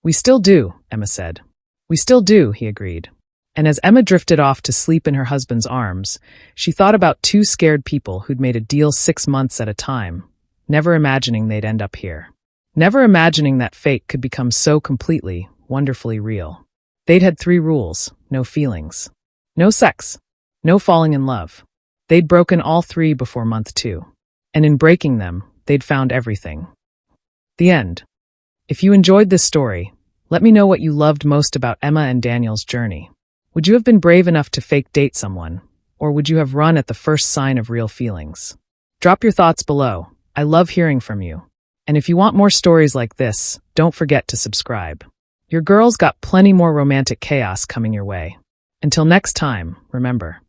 We still do, Emma said. We still do, he agreed. And as Emma drifted off to sleep in her husband's arms, she thought about 2 scared people who'd made a deal 6 months at a time, never imagining they'd end up here. Never imagining that fate could become so completely, wonderfully real. They'd had 3 rules, no feelings. No sex. No falling in love. They'd broken all 3 before month 2. And in breaking them, they'd found everything. The end. If you enjoyed this story, let me know what you loved most about Emma and Daniel's journey. Would you have been brave enough to fake date someone, or would you have run at the first sign of real feelings? Drop your thoughts below. I love hearing from you. And if you want more stories like this, don't forget to subscribe. Your girl's got plenty more romantic chaos coming your way. Until next time, remember,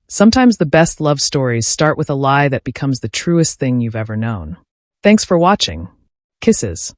sometimes the best love stories start with a lie that becomes the truest thing you've ever known. Thanks for watching. Kisses.